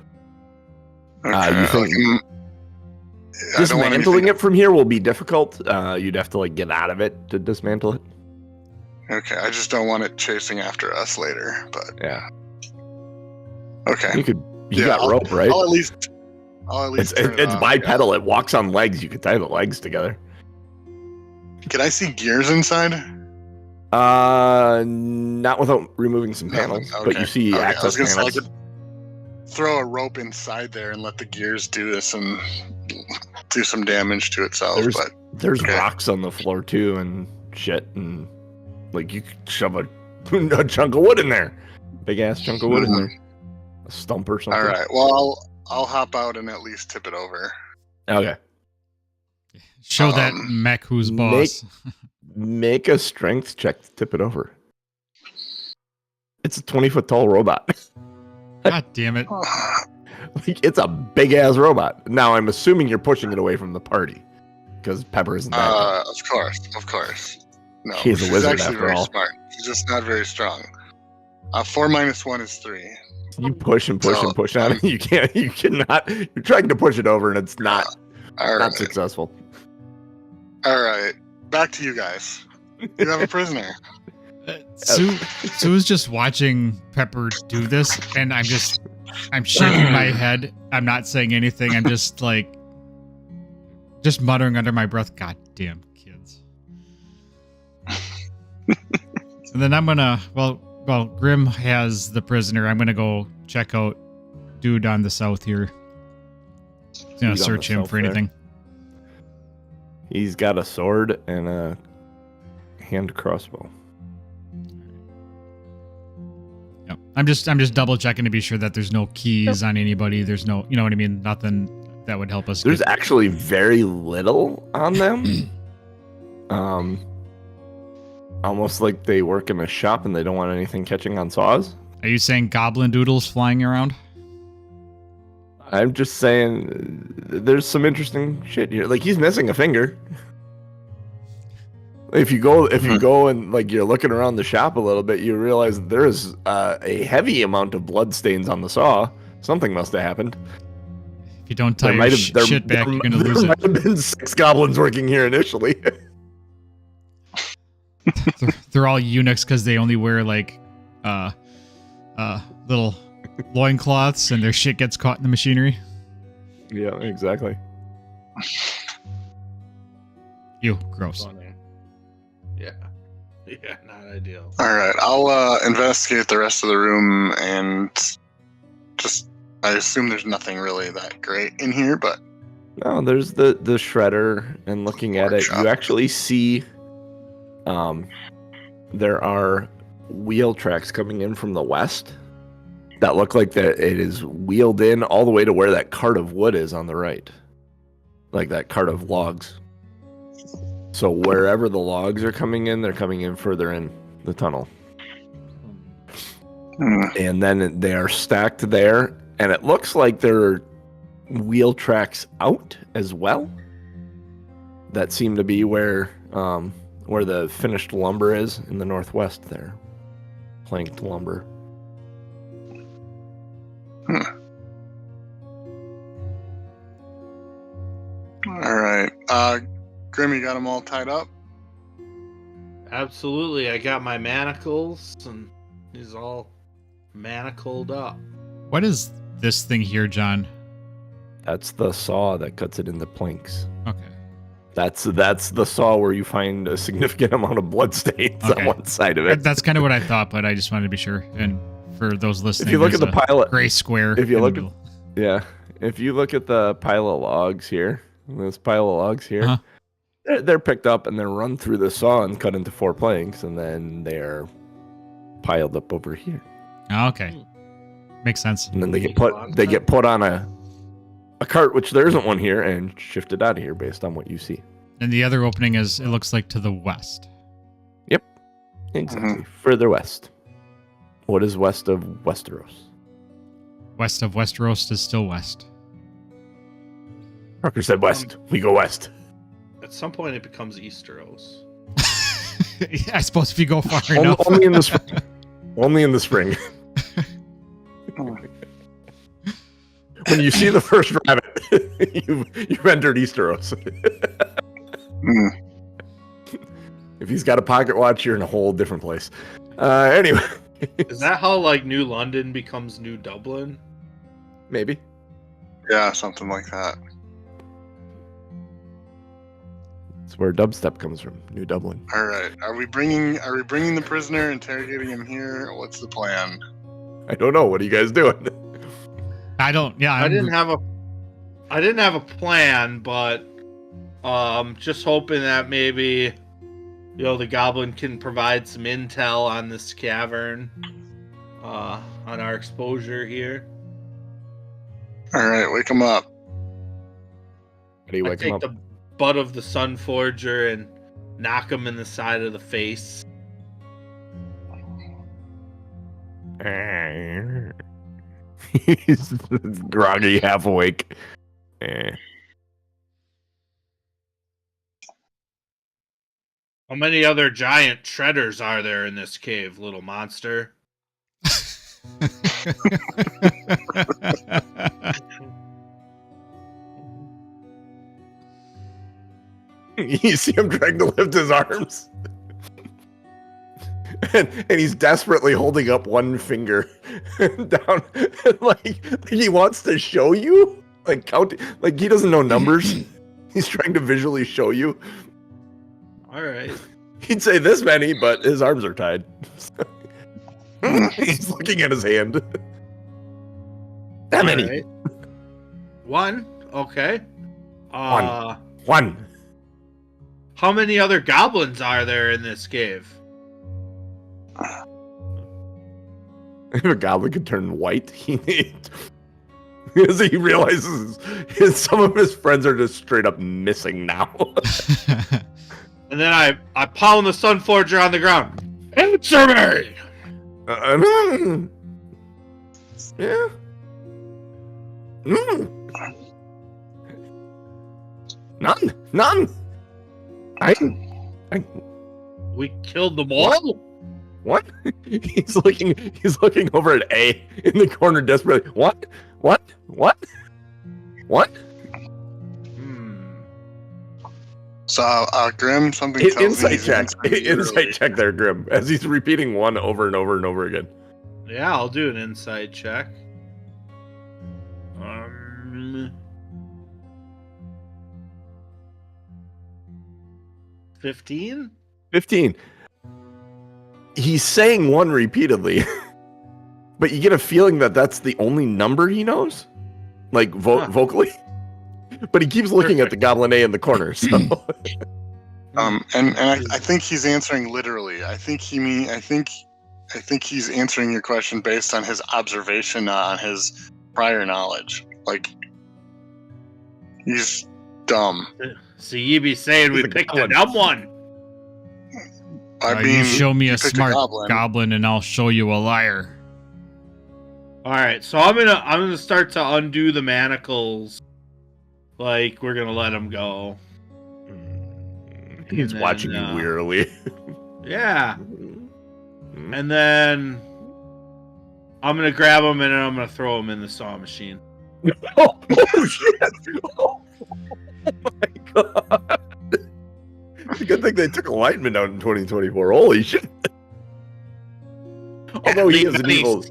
Okay. You think dismantling it from here will be difficult? You'd have to get out of it to dismantle it. Okay, I just don't want it chasing after us later. But Yeah. okay, You got rope, right? I'll at least. It's turn it on, bipedal. It walks on legs. You could tie the legs together. Yeah. Can I see gears inside? Not without removing some panels, but you see I access was gonna say I panels. could throw a rope inside there and let the gears do this and do some damage to itself. There's okay. rocks on the floor too and shit, and you could shove a chunk of wood in there, big ass chunk of wood in there, a stump or something. All right. Well, I'll hop out and at least tip it over. Okay. Show that mech who's boss. Make a strength check to tip it over. It's a 20-foot tall robot. God damn it. It's a big ass robot. Now I'm assuming you're pushing it away from the party because Pepper isn't that. Of course. No, She's a wizard actually after very all. smart. She's just not very strong. 4 minus 1 is 3. You push and push So, and push on it. You can't. You cannot. You're trying to push it over, and it's not All not right. successful. All right. Back to you guys. You have a prisoner. Sue's just watching Pepper do this, and I'm shaking my head. I'm not saying anything. I'm just muttering under my breath, "God damn kids." And then I'm gonna, well, Grim has the prisoner. I'm gonna go check out dude on the south here. Gonna search him for anything. He's got a sword and a hand crossbow. Yep. I'm just double checking to be sure that there's no keys on anybody. There's no, you know what I mean? Nothing that would help us. There's actually very little on them. Almost like they work in a shop and they don't want anything catching on saws. Are you saying goblin doodles flying around? I'm just saying there's some interesting shit here. Like, he's missing a finger. If you go and like you're looking around the shop a little bit, you realize there is a heavy amount of blood stains on the saw. Something must have happened. If you don't tie your shit back, you're gonna lose it. There might have been 6 goblins working here initially. They're all eunuchs because they only wear like little loincloths and their shit gets caught in the machinery. Yeah, exactly. You gross. Funny. Yeah, not ideal. All right, I'll investigate the rest of the room and I assume there's nothing really that great in here, but no, there's the shredder, and looking at it, you actually see there are wheel tracks coming in from the west that look like that it is wheeled in all the way to where that cart of wood is on the right, like that cart of logs. So wherever the logs are coming in, they're coming in further in the tunnel. And then they are stacked there, and it looks like there are wheel tracks out as well that seem to be where the finished lumber is in the northwest there. Planked lumber. all right. Grim, you got them all tied up? Absolutely. I got my manacles, and he's all manacled up. What is this thing here, John? That's the saw that cuts it into planks. Okay. That's the saw where you find a significant amount of blood stains on one side of it. That's kind of what I thought, but I just wanted to be sure. And for those listening, if you look at the pile of gray square. if you look at the pile of logs here, this pile of logs here, they're picked up and they're run through the saw and cut into 4 planks, and then they're piled up over here. Oh, okay, makes sense. And then they get put on a cart, which there isn't one here, and shifted out of here based on what you see. And the other opening is, it looks like, to the west. Yep, exactly. Further west. What is west of Westeros? West of Westeros is still west. Parker said west. We go west. At some point, it becomes Easteros. Yeah, I suppose if you go far enough. Only in the spring. Only in the spring. When you see the first rabbit, you've entered Easteros. If he's got a pocket watch, you're in a whole different place. Anyway. Is that how, like, New London becomes New Dublin? Maybe. Yeah, something like that. That's where dubstep comes from. New Dublin. All right. Are we bringing the prisoner, interrogating him here? What's the plan? I don't know. What are you guys doing? I don't. Yeah, I didn't have a plan, but just hoping that maybe, you know, the goblin can provide some intel on this cavern, on our exposure here. All right, wake him up. How do you I wake him take up? the butt of the Sun Forger and knock him in the side of the face. He's groggy, half awake. How many other giant shredders are there in this cave, little monster? You see him trying to lift his arms. And he's desperately holding up one finger down, like he wants to show you, like count, like he doesn't know numbers. He's trying to visually show you. All right. He'd say this many, but his arms are tied. He's looking at his hand. That many. Right. One. Okay. One. How many other goblins are there in this cave? If a goblin could turn white, because he realizes some of his friends are just straight up missing now. And then I pound the Sunforger on the ground. Answer me! Yeah. None. We killed them all? What? He's looking over at A in the corner desperately. What? So, Grim, something tells me Insight he's check. answering Insight early. check there, Grim, as he's repeating one over and over and over again. Yeah, I'll do an insight check. 15? 15. He's saying one repeatedly, but you get a feeling that that's the only number he knows, like vocally. But he keeps looking at the Goblin A in the corner. So, And I think he's answering literally. I think he's answering your question based on his observation, on his prior knowledge. Like, he's dumb. So you be saying we picked a dumb one? I you mean, show me you a picked smart goblin. goblin and I'll show you a liar. All right, so I'm gonna start to undo the manacles. Like, we're gonna let him go. he's And watching then, you wearily. Yeah. And then I'm gonna grab him and then I'm gonna throw him in the saw machine. Oh shit! Oh my god! It's a good thing they took alignment out in 2024. Holy shit! Although he is an evil.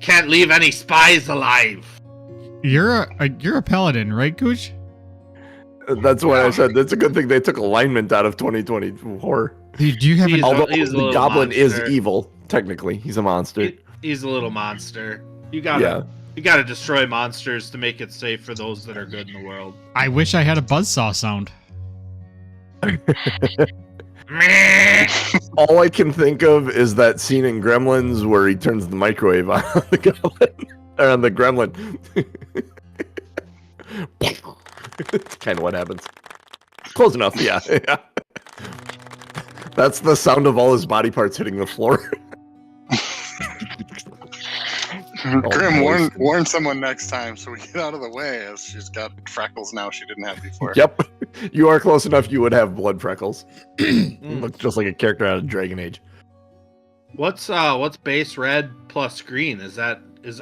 Can't leave any spies alive. You're a paladin, right, Gooch? That's why I said that's a good thing they took alignment out of 2024. Do you have He's an a- Although he's a the little goblin is monster. evil, technically, he's a monster. He's a little monster. You gotta destroy monsters to make it safe for those that are good in the world. I wish I had a buzzsaw sound. All I can think of is that scene in Gremlins where he turns the microwave on the goblin or on the gremlin. Kind of what happens. Close enough, yeah. That's the sound of all his body parts hitting the floor. Grim, boy. warn someone next time so we get out of the way, as she's got freckles now she didn't have before. Yep, you are close enough. You would have blood freckles. Looks just like a character out of Dragon Age. What's base red plus green?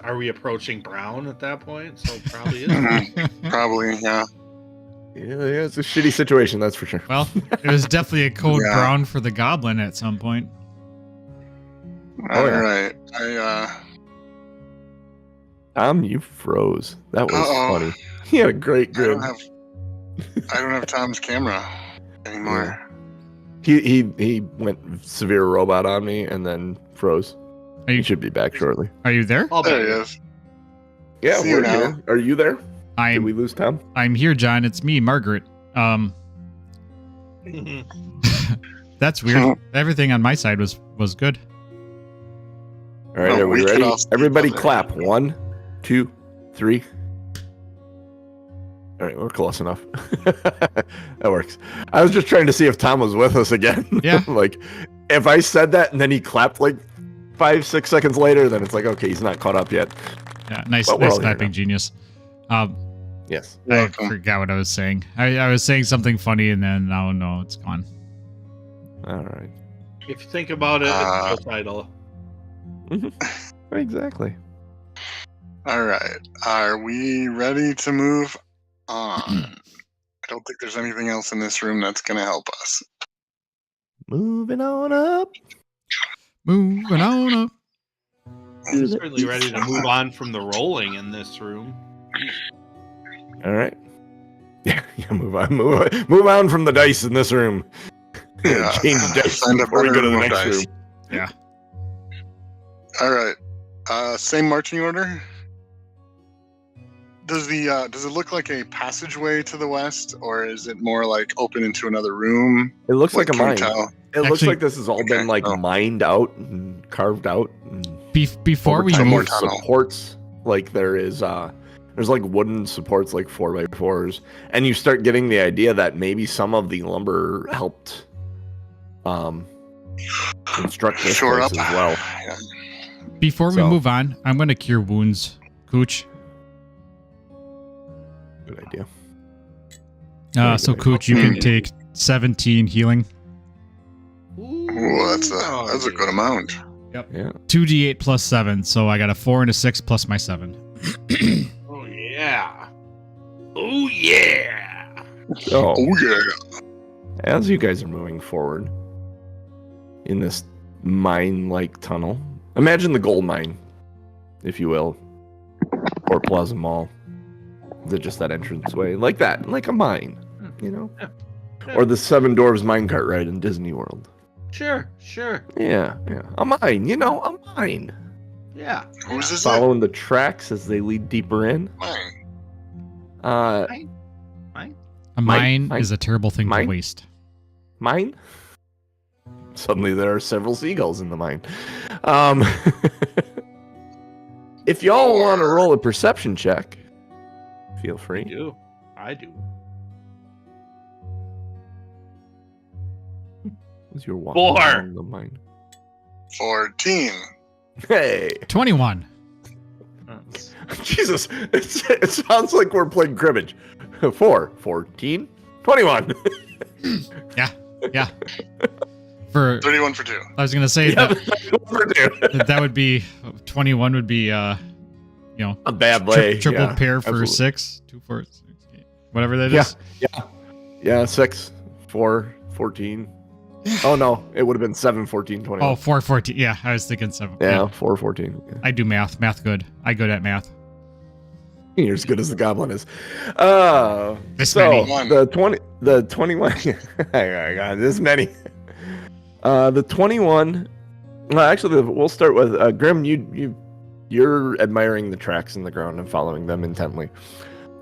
Are we approaching brown at that point? So it probably is. Probably, yeah. Yeah, it's a shitty situation, that's for sure. Well, it was definitely a code Yeah. brown for the goblin at some point. Oh, All yeah. right. Tom, you froze. That was Uh-oh. funny. He had a great I grin. don't have Tom's camera anymore. He went severe robot on me and then froze. Are you He should be back shortly. Are you there? I'll There bet he you. is. Yeah, See you we're now. here. Are you there? Did we lose Tom? I'm here, John. It's me, Margaret. That's weird. Everything on my side was good. All right, Oh, are we we could ready? all see Everybody each other. clap. 1, 2, 3. All right, we're close enough. That works. I was just trying to see if Tom was with us again. Yeah. Like, if I said that and then he clapped like 5-6 seconds later, then it's like, okay, he's not caught up yet. Yeah, nice But we're all here snapping, now. genius. Yes. I Welcome. forgot what I was saying. I was saying something funny, and then oh no, it's gone. All right. If you think about it, it's a title. Exactly. All right. Are we ready to move on? I don't think there's anything else in this room that's going to help us. Moving on up. Moving on up. I'm certainly ready to move on from the rolling in this room. All right. Yeah, move on from the dice in this room. Yeah, Change dice find a before we better go to the room of next dice. room. Yeah. All right. Same marching order. Does it look like a passageway to the west, or is it more like open into another room? It looks like a Can we mine. tell? It looks Actually- like this has all been like mined out and carved out. And Before we time, move, more there's tunnel. supports, like there's like wooden supports, like 4x4s, and you start getting the idea that maybe some of the lumber helped construct this Shore place up. as well. Yeah. before we So- move on, I'm going to cure wounds, Cooch. Good idea. So good. Cooch, you can take 17 healing, Ooh, that's a good amount. Yeah. 2d8 plus 7. So I got a 4 and a 6 plus my 7. Oh yeah. Oh yeah. So Oh yeah. as you guys are moving forward in this mine-like tunnel, imagine the gold mine, if you will, or Plaza Mall. Just that entranceway, like that, like a mine, you know, or the Seven Dwarves minecart ride in Disney World. Sure. Yeah, a mine, a mine. Yeah. Who's this? Following the tracks as they lead deeper in. Mine. Uh, A mine Mine. is a terrible thing Mine. to waste. mine. Suddenly, there are several seagulls in the mine. If y'all want to roll a perception check, feel free. I do. As you're walking 4. along the mine. 14. Hey, 21. Jesus! It sounds like we're playing cribbage. 4, 14, 21. Yeah. For 31 for 2. I was going to say Yeah, that would be 21 would be a bad way. triple yeah, pair for absolutely. 6, 2, 4, 6, 8, whatever that is. Yeah, 6, 4, 14. Oh no, it would have been 7, 14, 21. Oh, 4, 14. Yeah, I was thinking 7. yeah, 4, 14. Yeah. I do math. Math good. I good at math. You're as good as the goblin is. This so many. the 21. I got this many. The 21. Well, actually, we'll start with Grim. You're admiring the tracks in the ground and following them intently.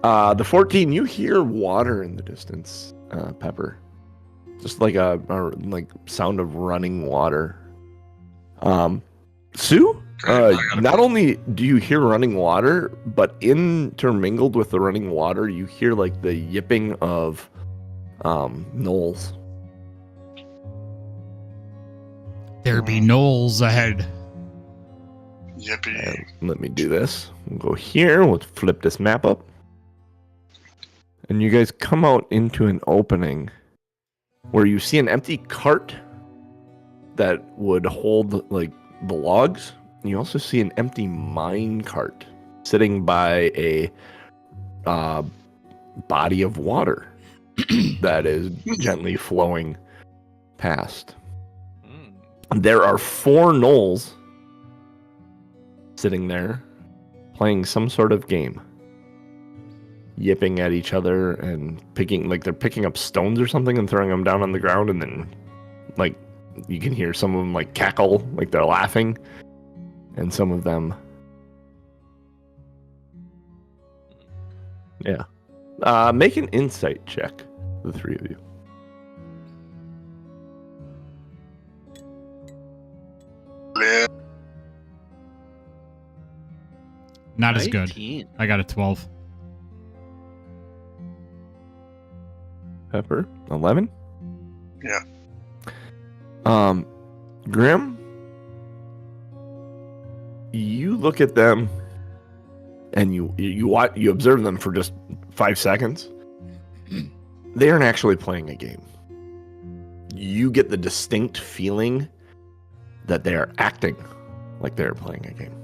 The 14. You hear water in the distance. Pepper, just like a like sound of running water. Sue. Not only do you hear running water, but intermingled with the running water, you hear like the yipping of gnolls. There be knolls ahead. Yippee. And let me do this. We'll go here. We'll flip this map up. And you guys come out into an opening where you see an empty cart that would hold like the logs. You also see an empty mine cart sitting by a body of water that is gently flowing past. There are 4 gnolls sitting there playing some sort of game, yipping at each other and they're picking up stones or something and throwing them down on the ground, and then like you can hear some of them like cackle, like they're laughing. And some of them, yeah. Make an insight check, the 3 of you. Yeah. Not as good. 19. I got a 12. Pepper, 11. Yeah. Grim, you look at them, and you observe them for just 5 seconds. They aren't actually playing a game. You get the distinct feeling that they are acting like they're playing a game.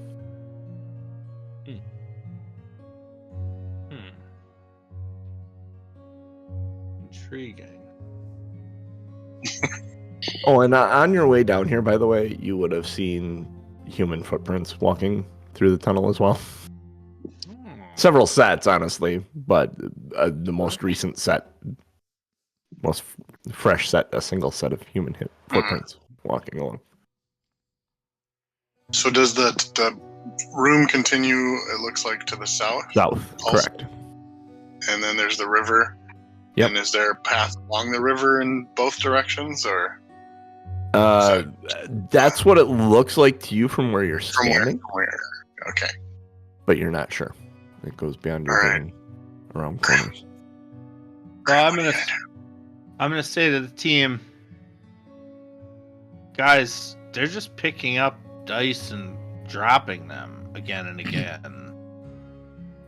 Intriguing. Oh, and on your way down here, by the way, you would have seen human footprints walking through the tunnel as well. Several sets, honestly, but the most recent set, most fresh set, a single set of human footprints walking along. So does the room continue, it looks like, to the south? South, Also? correct. And then there's the river. Yep. And is there a path along the river in both directions, or? That's what it looks like to you from where you're From standing, where? Okay. but you're not sure. It goes beyond your All right. vision, around corners. Well, I'm gonna say to the team, guys, they're just picking up dice and dropping them again and again.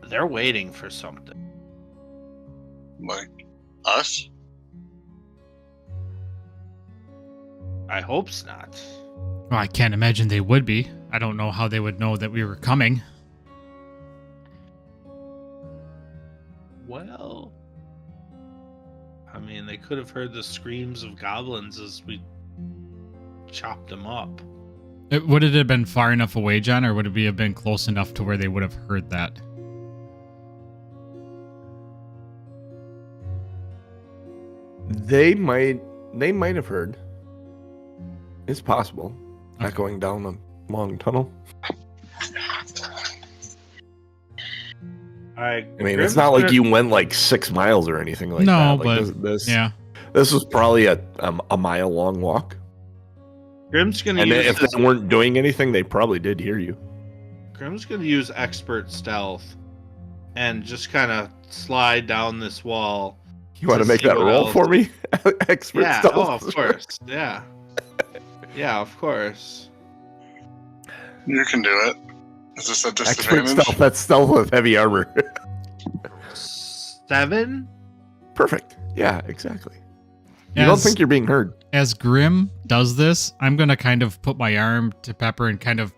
They're waiting for something. Like us? I hope not. Well, I can't imagine they would be. I don't know how they would know that we were coming. Well, I mean, they could have heard the screams of goblins as we chopped them up. Would it have been far enough away, John, or would it have been close enough to where they would have heard that? They might have heard. It's possible. Not going down a long tunnel. I mean, it's not like you went like 6 miles or anything like that. No, Like but this, yeah. This was probably a mile long walk. Grim's gonna And use if they weren't doing anything, they probably did hear you. Grim's gonna use expert stealth and just kind of slide down this wall. You want to make see that what roll else. for me? Expert Yeah, stealth. oh, of course. Yeah. Yeah, of course. You can do it. Is this a Expert disadvantage? stealth. That's stealth with heavy armor. 7? Perfect. Yeah, exactly. You don't think you're being heard. As Grim does this, I'm going to kind of put my arm to Pepper and kind of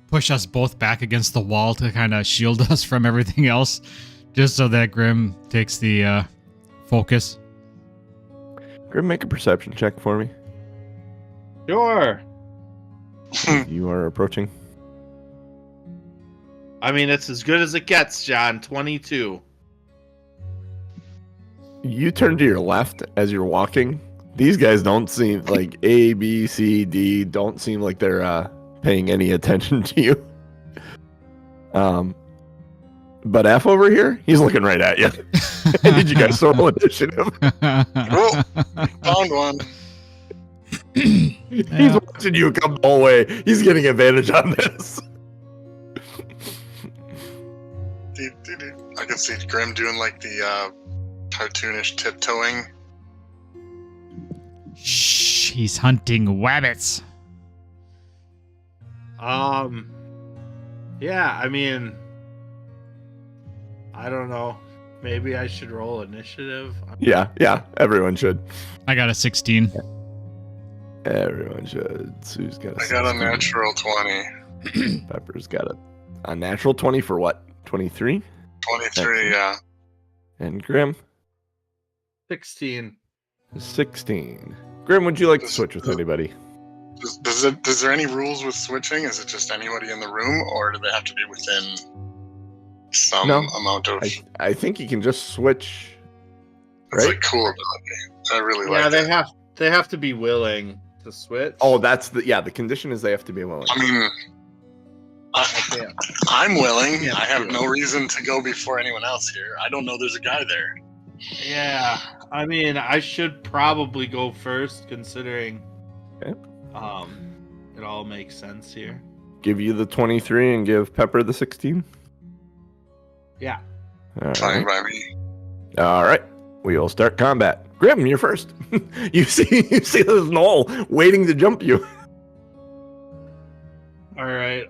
push us both back against the wall to kind of shield us from everything else, just so that Grim takes the focus. Grim, make a perception check for me. Sure. You are approaching. I mean, it's as good as it gets, John. 22. You turn to your left as you're walking. These guys don't seem like A, B, C, D. Don't seem like they're paying any attention to you. But F over here, he's looking right at you. I need you guys to roll initiative. Oh, found one. He's watching you come the whole way. He's getting advantage on this. I can see Grim doing like the cartoonish tiptoeing. Shh, he's hunting wabbits. Yeah, I mean, I don't know. Maybe I should roll initiative. Yeah, everyone should. I got a 16. Everyone should. Sue's got a I got a 16. natural 20. Pepper's got a natural 20 for what? 23? 23, yeah. And Grim, 16. 16. Grim, would you like to switch with anybody? Does there any rules with switching? Is it just anybody in the room, or do they have to be within some amount of... I think you can just switch. It's Right? like cool ability. I really like Yeah, it. they have to be willing to switch. Oh, that's the condition is they have to be willing. I mean, can't. I'm willing. Yeah, I have too. no reason to go before anyone else here. I don't know there's a guy there. Yeah, I mean, I should probably go first, considering Okay. it all makes sense here. Give you the 23 and give Pepper the 16. Yeah. All Fine right. by me. All right. We will start combat. Grim, you're first. you see this knoll waiting to jump you. All right.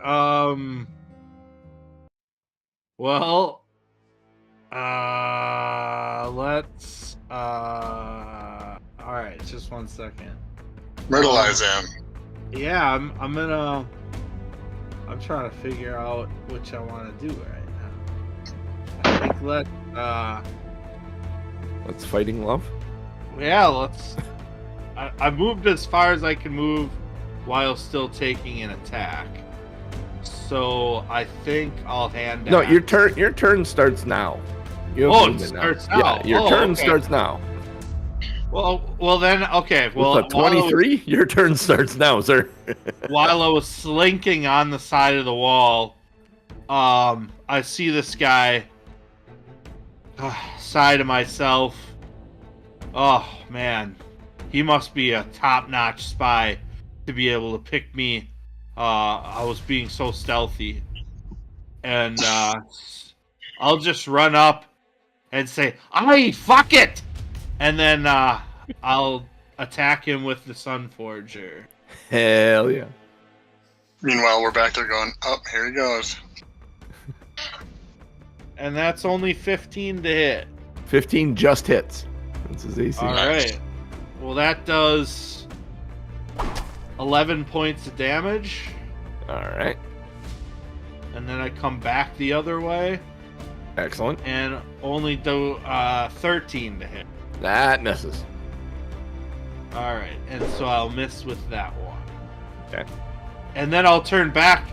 Well, let's. All right. Just 1 second. Myrtleize him. Yeah, I'm trying to figure out which I want to do right now. I think Let's fighting love. Yeah, let's. I moved as far as I can move while still taking an attack. So I think I'll hand No, axe. your turn starts now. You have Oh, it movement now. starts now. Yeah, your turn Okay. starts now. Well then, okay. Well, With a 23, your turn starts now, sir. while I was slinking on the side of the wall, I see this guy. Sigh to myself. Oh man, he must be a top-notch spy to be able to pick me. I was being so stealthy, and I'll just run up and say, "Aye, fuck it," and then I'll attack him with the Sunforger. Hell yeah. Meanwhile, we're back there going, oh, here he goes. And that's only 15 to hit. 15 just hits. That's his AC. All right. Well, that does 11 points of damage. All right. And then I come back the other way Excellent. and only do 13 to hit. That misses. All right. And so I'll miss with that one. Okay. And then I'll turn back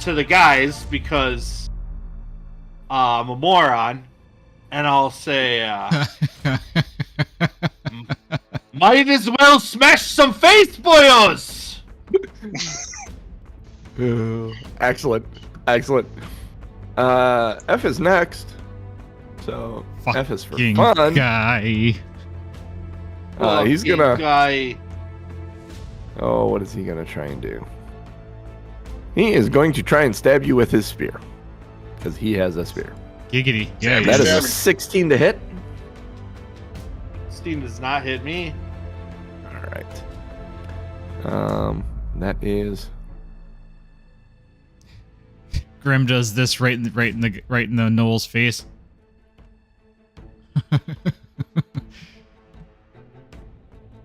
to the guys because I'm a moron. And I'll say, might as well smash some face, boyos! Excellent. Excellent. F is next. So F is for Fucking fun. guy. He's gonna. Guy. Oh, what is he gonna try and do? He is going to try and stab you with his spear, because he has a spear. Giggity. Yeah, That That is a Stabbing. 16 to hit. Steam does not hit me. All right. That is. Grim does this right in the Noel's face.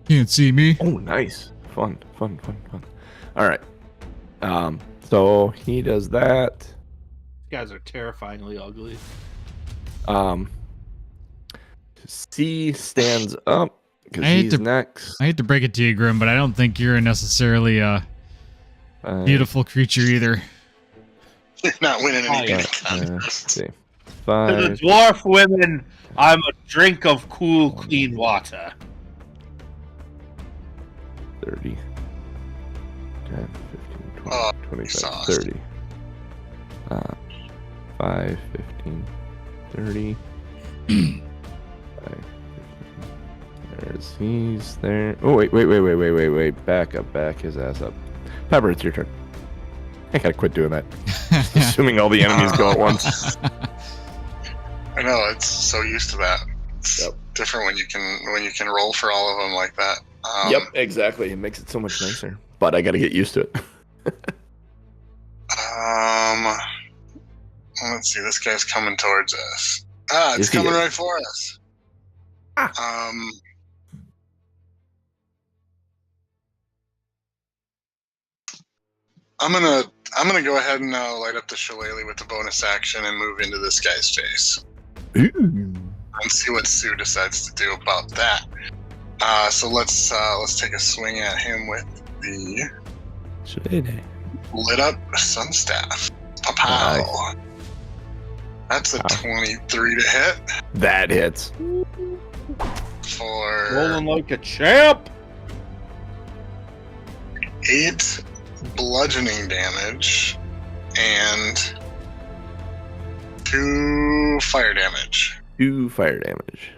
Can't see me. Oh, nice. Fun. All right. So he does that. These guys are terrifyingly ugly. C stands up because I hate he's to- next. I hate to break it to you, Grim, but I don't think you're necessarily a beautiful creature either. You're not winning any Let's Let's see. To the 5, dwarf women, I'm a drink of cool, clean water. 30, 10, 15, 20, Oh, 25, sauce. 30. 5, 15, 30. 5, 15. He's there. Oh, wait. Back his ass up. Pepper, it's your turn. I gotta quit doing that. Assuming all the enemies go at once. I know, it's so used to that. It's Yep. different when you can roll for all of them like that. Yep, exactly. It makes it so much nicer. But I gotta get used to it. Let's see, this guy's coming towards us. It's Yes, he coming is. right for us. I'm gonna go ahead and light up the shillelagh with the bonus action and move into this guy's face Ooh. and see what Sue decides to do about that. So let's take a swing at him with the lit up sun staff. Pow! That's a 23 to hit That hits. for Rolling like a champ. 8 bludgeoning damage and 2 fire damage. 2 fire damage.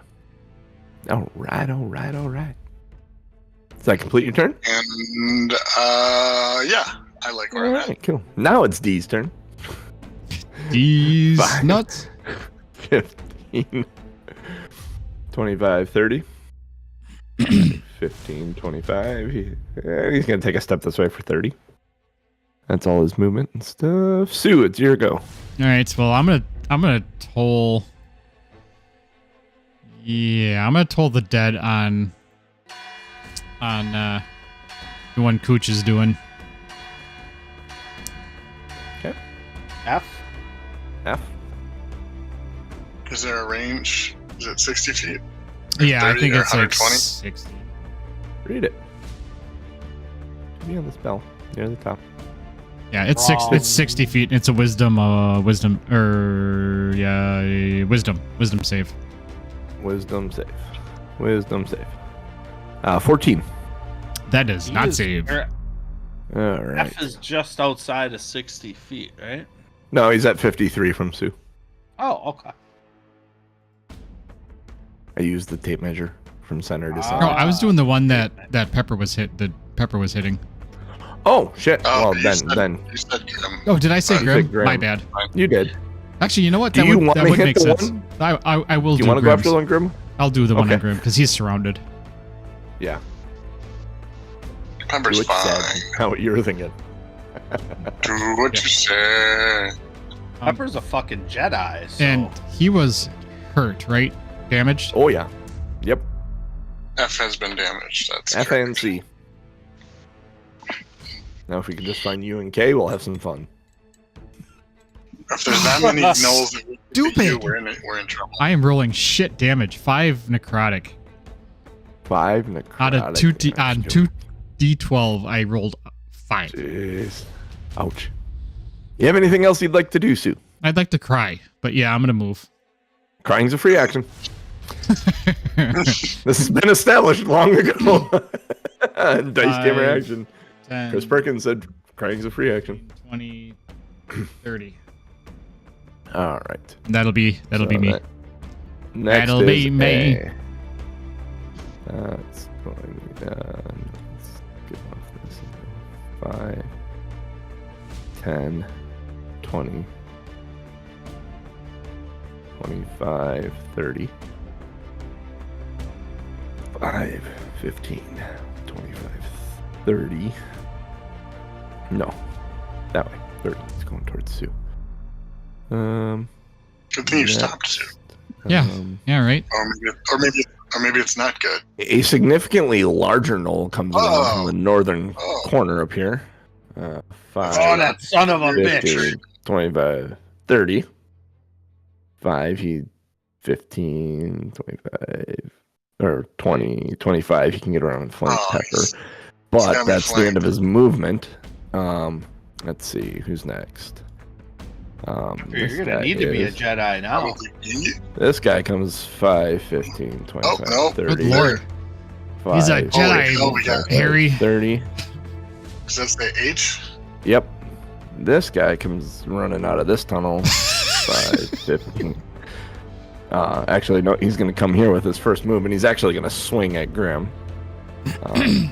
All right. Does that complete your turn? And yeah, I like where I'm at. Alright, cool. Now it's D's turn. These Fine. nuts. 15, 25, 30. 15, 25. He's going to take a step this way for 30. That's all his movement and stuff. Sue, it's your go. All right. Well, I'm gonna toll. Yeah, I'm gonna toll the dead on the one Cooch is doing. F. F. Is there a range? Is it 60 feet? Yeah, I 30 think or it's like 120? 60. Read it. Should be on the spell near the top. Yeah, it's it's 60 feet. It's a wisdom wisdom save. Wisdom save. Wisdom save. 14. That does not save. All right. F is just outside of 60 feet, right? No, he's at 53 from Sue. Oh, okay. I used the tape measure from center to No, center. I was doing the one that Pepper was hitting. Oh shit! Oh, Well, you then You said Grim. Oh, did I say You Grim? said Grim. My bad. you did. Actually, you know what? Do That you would wanna that would hit make the sense. one? I will Do do. you want to go Grim's. after one Grim? I'll do the one on Okay. Grim because he's surrounded. Yeah. Pepper's Do what you fine. said. How what you were thinking. Do what you say. Pepper's a fucking Jedi, so... And he was hurt, right? Damaged. Oh yeah. Yep. F has been damaged. That's F correct. and C. Now, if we can just find U and K, we'll have some fun. If there's that many nulls that we can Stupid. beat you, we're in trouble. I am rolling shit damage. 5 necrotic 5 necrotic. out of 2d12. I rolled 5. Jeez. Ouch. You have anything else you'd like to do, Sue? I'd like to cry, but yeah, I'm gonna move. Crying's a free action. This has been established long ago. Dice game reaction. 10, Chris Perkins said crying's a free action. 20, 30. All right. That'll be So me. Next That'll is be me. A. That's going to be done. Let's get off this. 5, 10, 20, 25, 30. 5, 15, 25, 30. No. That way. 30. It's going towards Sue. Good thing you stopped too. Yeah. Yeah, right. Or maybe it's not good. A significantly larger knoll comes around from the northern Oh. corner up here. 5, Oh, that son of a 15, bitch. 25, 30. 5, he 15, 25, or 20, 25. He can get around and flank Oh, Pepper. he's But got me that's the end of flanked. his movement. Let's see. Who's next? You're this gonna guy need to be a is- Jedi now. Probably B. This guy comes 5, 15, 25, no. 30. Good lord. 5, He's a Holy Jedi, hell, we got Harry. 30. Does that say H? Yep. This guy comes running out of this tunnel. 5, 15. Actually, no, he's going to come here with his first move, and he's actually going to swing at Grim.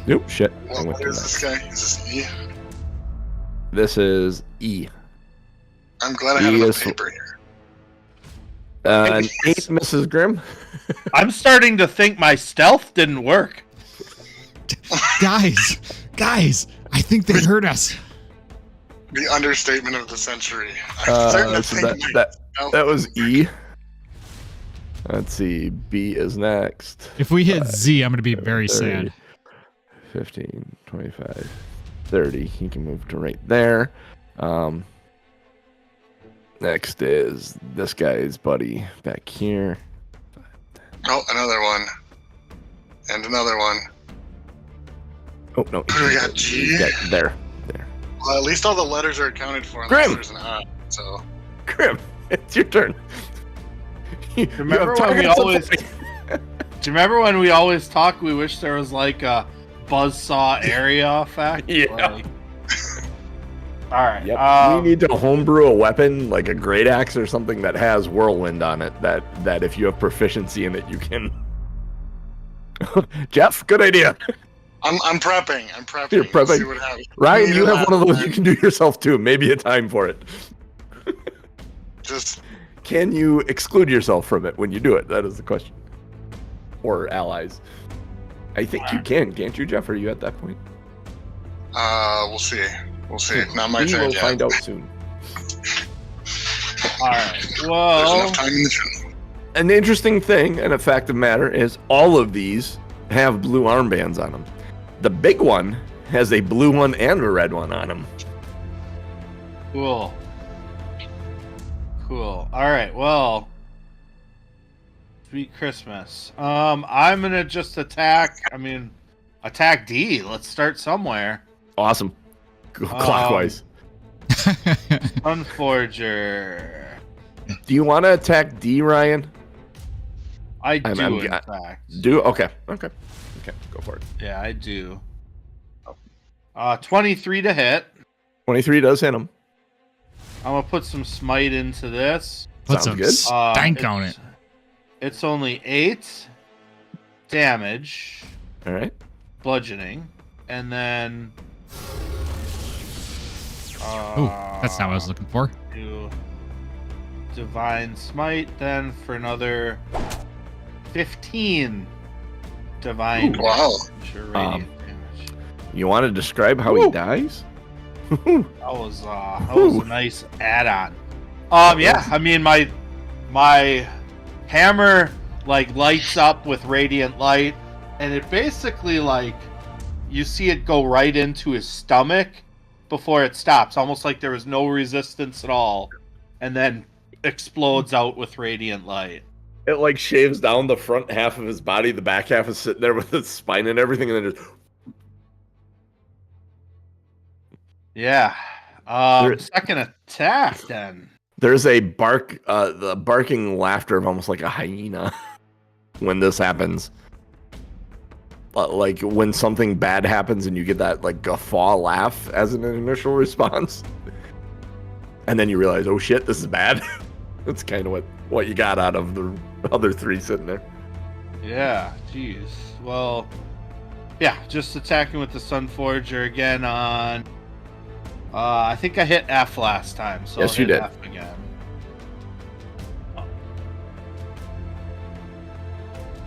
Nope, shit. I What went too is next. this guy? Is this E? This is E. I'm glad I had He enough is- paper here. An 8, Mrs. Grim. I'm starting to think my stealth didn't work. Guys, I think they heard us. The understatement of the century. I'm starting to So think that was E. Let's see. B is next. If we hit Z, I'm gonna be very 30, sad. 15, 25, 30. He can move to right there. Next is this guy's buddy back here. Oh, another one. And another one. Oh, no. We got G? There. Well, at least all the letters are accounted for unless Grim! there's an I. So Grim, it's your turn. You Remember have when we targets always- of- Do you remember when we always talk? We wish there was like a buzzsaw area effect. Yeah. Like... All right. Yep. We need to homebrew a weapon, like a great axe or something that has whirlwind on it. That if you have proficiency in it, you can. Jeff, good idea. I'm prepping. I'm prepping. You're We'll prepping. see what happens. Ryan, need you a have one of those lap you can do yourself too. Maybe a time for it. Just Can you exclude yourself from it when you do it? That is the question. Or allies. I think you can, can't you, Jeff? Are you at that point? we'll see. We'll see. Not my We turn will yet. find out soon. All right. There's Well, enough time in the journey. An interesting thing and a fact of matter is all of these have blue armbands on them. The big one has a blue one and a red one on them. cool. All right. Well, Sweet Christmas. I'm gonna just attack. Attack D. Let's start somewhere. Awesome. Go clockwise. Sunforger. Do you want to attack D, Ryan? I do, in fact. Do? Okay. Go for it. Yeah, I do. 23 to hit. 23 does hit him. I'm gonna put some smite into this. Put Sounds some good. stank on it. It's only 8 damage. All right. Bludgeoning. And then... Ooh, that's not what I was looking for. Do Divine Smite then for another 15 Divine Ooh, wow. radiant damage. You want to describe how he dies? That was a nice add-on. Yeah, my hammer lights up with radiant light, and it basically you see it go right into his stomach before it stops, almost like there was no resistance at all, and then explodes out with radiant light. It shaves down the front half of his body. The back half is sitting there with its spine and everything, and then just... Yeah. Second attack then. There's a the barking laughter of almost like a hyena when this happens. Like when something bad happens and you get that guffaw laugh as an initial response. And then you realize, oh shit, this is bad. That's kind of what you got out of the other 3 sitting there. Yeah, jeez. Well, yeah, just attacking with the Sunforger again on... I think I hit F last time, so yes, I'll you hit did. F again.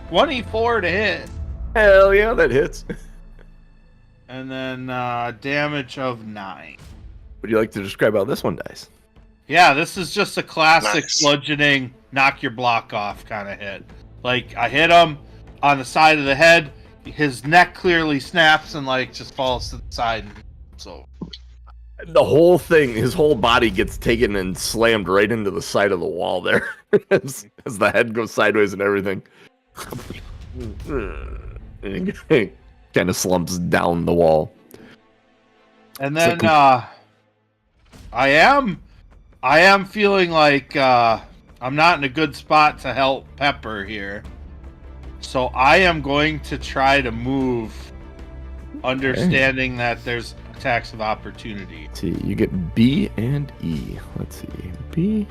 24 to hit. Hell yeah, that hits. And then damage of 9. Would you like to describe how this one dies? Yeah, this is just a classic Nice. bludgeoning, knock your block off kind of hit. I hit him on the side of the head, his neck clearly snaps and just falls to the side. So The whole thing, his whole body gets taken and slammed right into the side of the wall there as the head goes sideways and everything. Kind of slumps down the wall. And then I am feeling like I'm not in a good spot to help Pepper here. So I am going to try to move, understanding that there's attacks of opportunity. Let's see, you get B and E. Let's see, B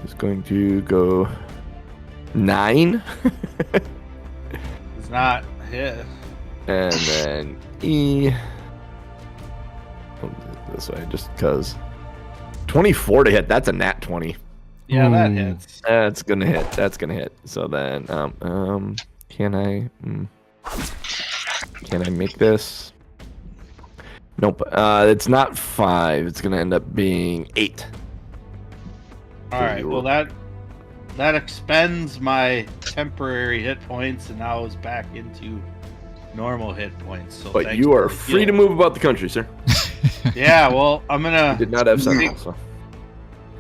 is going to go 9. It's not hit. And then E. I'll do it this way, just because. 24 to hit. That's a nat 20. Yeah, that hits. That's gonna hit. That's gonna hit. So then, can I make this? Nope. It's not 5. It's gonna end up being 8. All right. Well, that expends my temporary hit points, and now is back into normal hit points. So But thanks you are for the free heal. to move about the country, sir. Yeah. Well, I'm gonna. You did not have sentinel, so.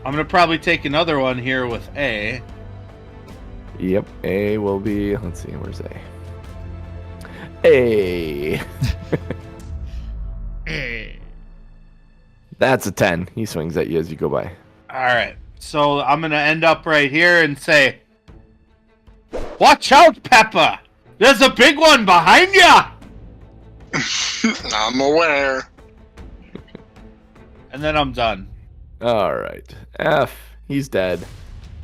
I'm gonna probably take another one here with A. Yep, A will be. Let's see, where's A? A. That's a 10. He swings at you as you go by. All right. So I'm gonna end up right here and say, "Watch out, Peppa! There's a big one behind ya!" I'm aware. And then I'm done. All right. F. He's dead.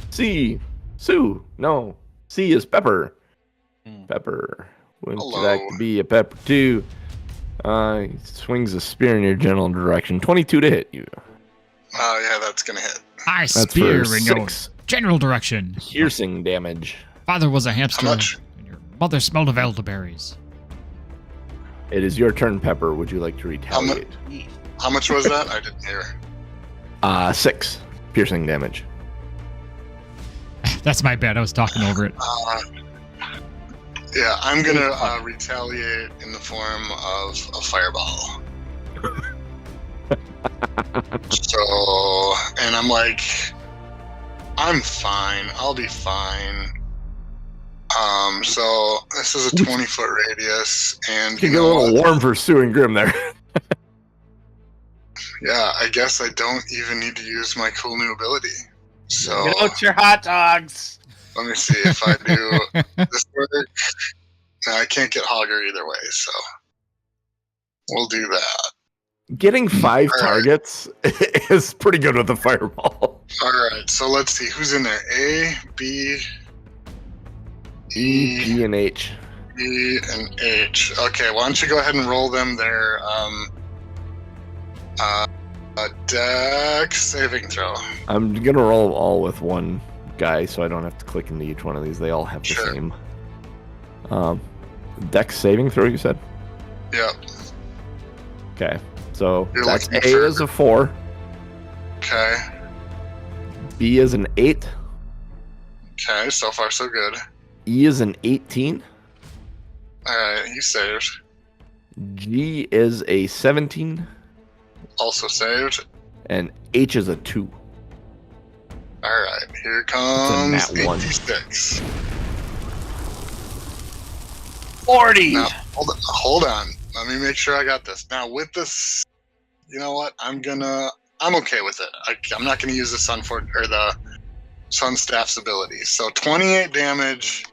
C. Sue. No. C is Pepper. Pepper. Wouldn't you Hello. like to be a Pepper too? He swings a spear in your general direction. 22 to hit you. Oh, yeah, that's going to hit. I That's spear for in your 6 general direction. piercing damage. Father was a hamster, How much? and your mother smelled of elderberries. It is your turn, Pepper. Would you like to retaliate? How much was that? I didn't hear. 6 piercing damage. That's my bad. I was talking over it. Yeah, I'm going to retaliate in the form of a fireball. So, and I'm like, I'm fine. I'll be fine. So this is a 20-foot radius, and You get a little warm for Sue and Grim there. Yeah, I guess I don't even need to use my cool new ability. So Get out your hot dogs. let me see if I do this work. No, I can't get Hogger either way, so we'll do that. Getting 5 targets is pretty good with the fireball. Alright, so let's see who's in there. A, B, E, G, and H. E, and H. Okay, why don't you go ahead and roll them their dex saving throw. I'm gonna roll all with one guy, so I don't have to click into each one of these. They all have the same. Dex saving throw, you said? Yep. Okay, so You're that's A looking for- is a 4, Okay. B is an 8, Okay, so far so good. E is an 18, Alright, he saved. G is a 17, Also saved. and H is a 2. Alright, here comes nat 1. 86. 40. Now, hold on. Let me make sure I got this. Now, with this, you know what? I'm okay with it. I'm not gonna use the the Sun Staff's ability. So 28 damage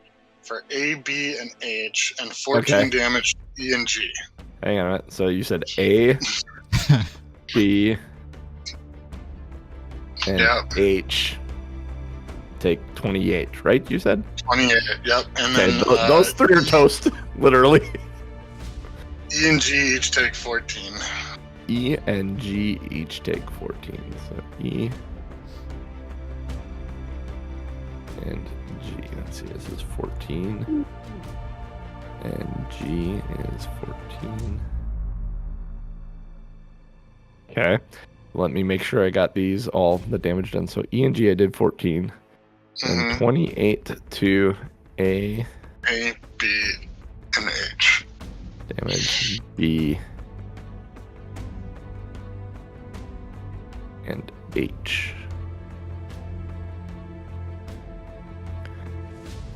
for A, B, and H, and 14 damage to E and G. Hang on a minute. So you said A, B, and Yep. H take 28, right? You said? 28, yep. And Okay, then those 3 are toast, literally. E and G each take 14. E and G each take 14. So E and G. Let's see, this is 14. And G is 14. Okay. Let me make sure I got these all the damage done. So E and G I did 14. And 28 to A. A, B, and H. Damage B. And H.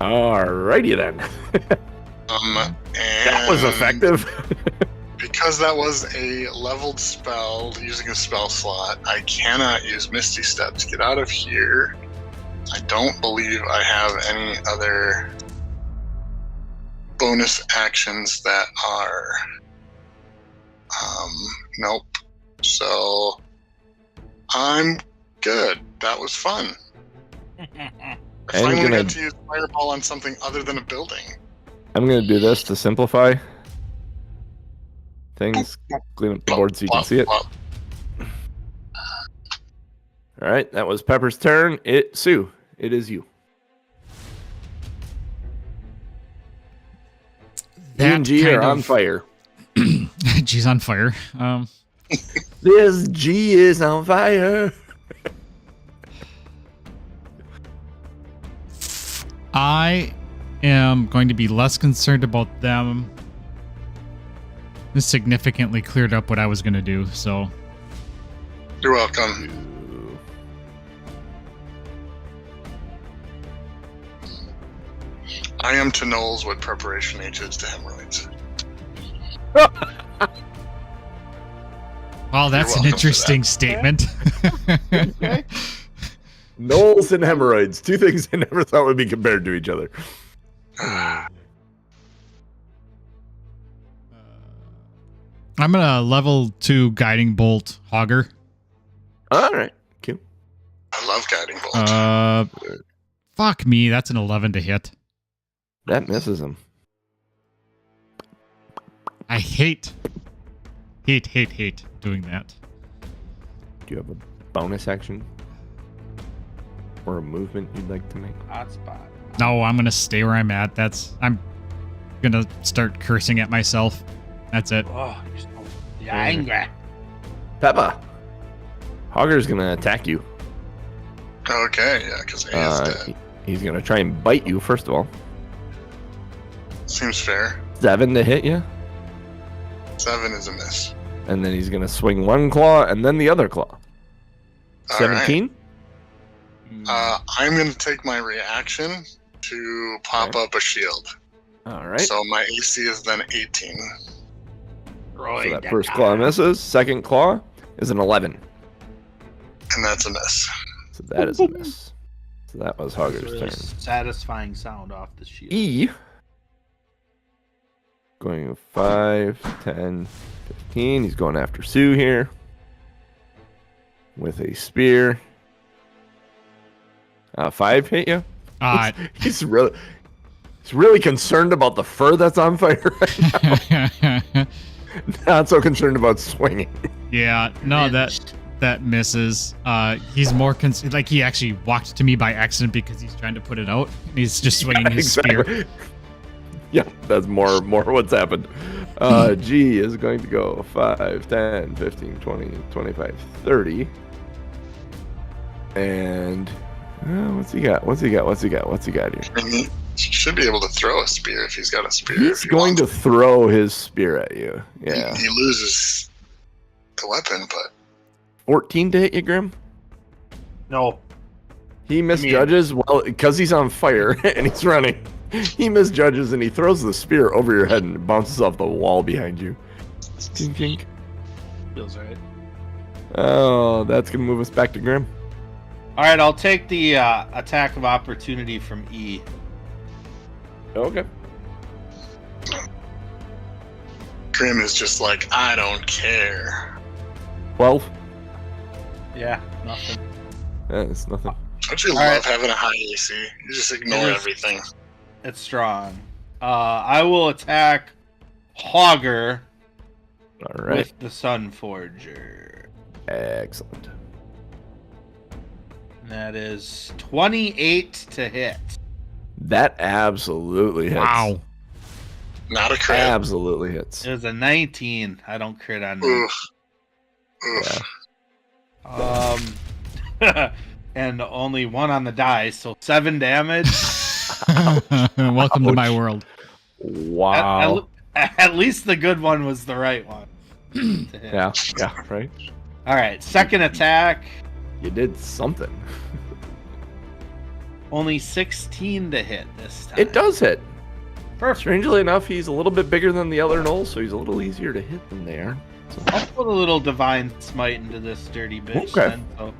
Alrighty then. And That was effective. Because that was a leveled spell using a spell slot, I cannot use Misty Step to get out of here. I don't believe I have any other bonus actions that are... nope. So, I'm good. That was fun. I finally got to use Fireball on something other than a building. I'm gonna do this to simplify things. Clean up the board so you can see it. Alright, that was Pepper's turn. Sue, it is you. That and G kind are on of- fire. G's on fire. This G is on fire. I am going to be less concerned about them. This significantly cleared up what I was going to do, so... You're welcome. I am to Knowles what Preparation H is to hemorrhoids. Well, that's an welcome for interesting statement. Knowles and hemorrhoids. 2 things I never thought would be compared to each other. I'm going to level 2 Guiding Bolt Hogger. Alright, cool. I love Guiding Bolt. Fuck me, that's an 11 to hit. That misses him. I hate doing that. Do you have a bonus action? Or a movement you'd like to make? Hotspot. No, I'm going to stay where I'm at. I'm going to start cursing at myself. That's it. Oh, you're angry. Peppa! Hogger's gonna attack you. Okay, yeah, because A is dead. He's gonna try and bite you, first of all. Seems fair. 7 to hit you. 7 is a miss. And then he's gonna swing one claw and then the other claw. All 17? I'm going to take my reaction to pop up a shield. All right. So my AC is then 18. So that first claw misses. Second claw is an 11. And that's a miss. So that is a miss. So that was Hogger's Really turn. satisfying sound off the shield. E. Going 5, 10, 15. He's going after Sue here. With a spear. 5 hit you? He's really concerned about the fur that's on fire right now. Not so concerned about swinging. Yeah, no, that misses. He's more like he actually walked to me by accident because he's trying to put it out. He's just swinging his spear. Yeah, that's more what's happened. G is going to go 5, 10, 15, 20, 25, 30. And what's he got? What's he got here? I mean, he should be able to throw a spear if he's got a spear. He's going to throw his spear at you. Yeah. He loses the weapon, but 14 to hit you, Grim? No. He misjudges, well, because he's on fire and he's running. He misjudges and he throws the spear over your head and it bounces off the wall behind you. Tink, tink. Feels right. Oh, that's going to move us back to Grim. All right, I'll take the attack of opportunity from E. Okay. Grim is just like, I don't care. 12. Yeah, nothing. It's nothing. Don't you love having a high AC? You just ignore everything. It's strong. I will attack Hogger All right. with the Sun Forger. Excellent. And that is 28 to hit. That absolutely hits. Wow. Not a crit. Absolutely hits. It was a 19. I don't crit on that. Oof. Yeah. And only 1 on the die, so 7 damage. Welcome to my world. Wow. At least the good one was the right one. to hit. Yeah, right? All right, second attack. You did something. Only 16 to hit this time. It does hit. Perfect. Strangely enough, he's a little bit bigger than the other Knoll, so he's a little easier to hit than they are. So. I'll put a little Divine Smite into this dirty bitch. Okay. Then. So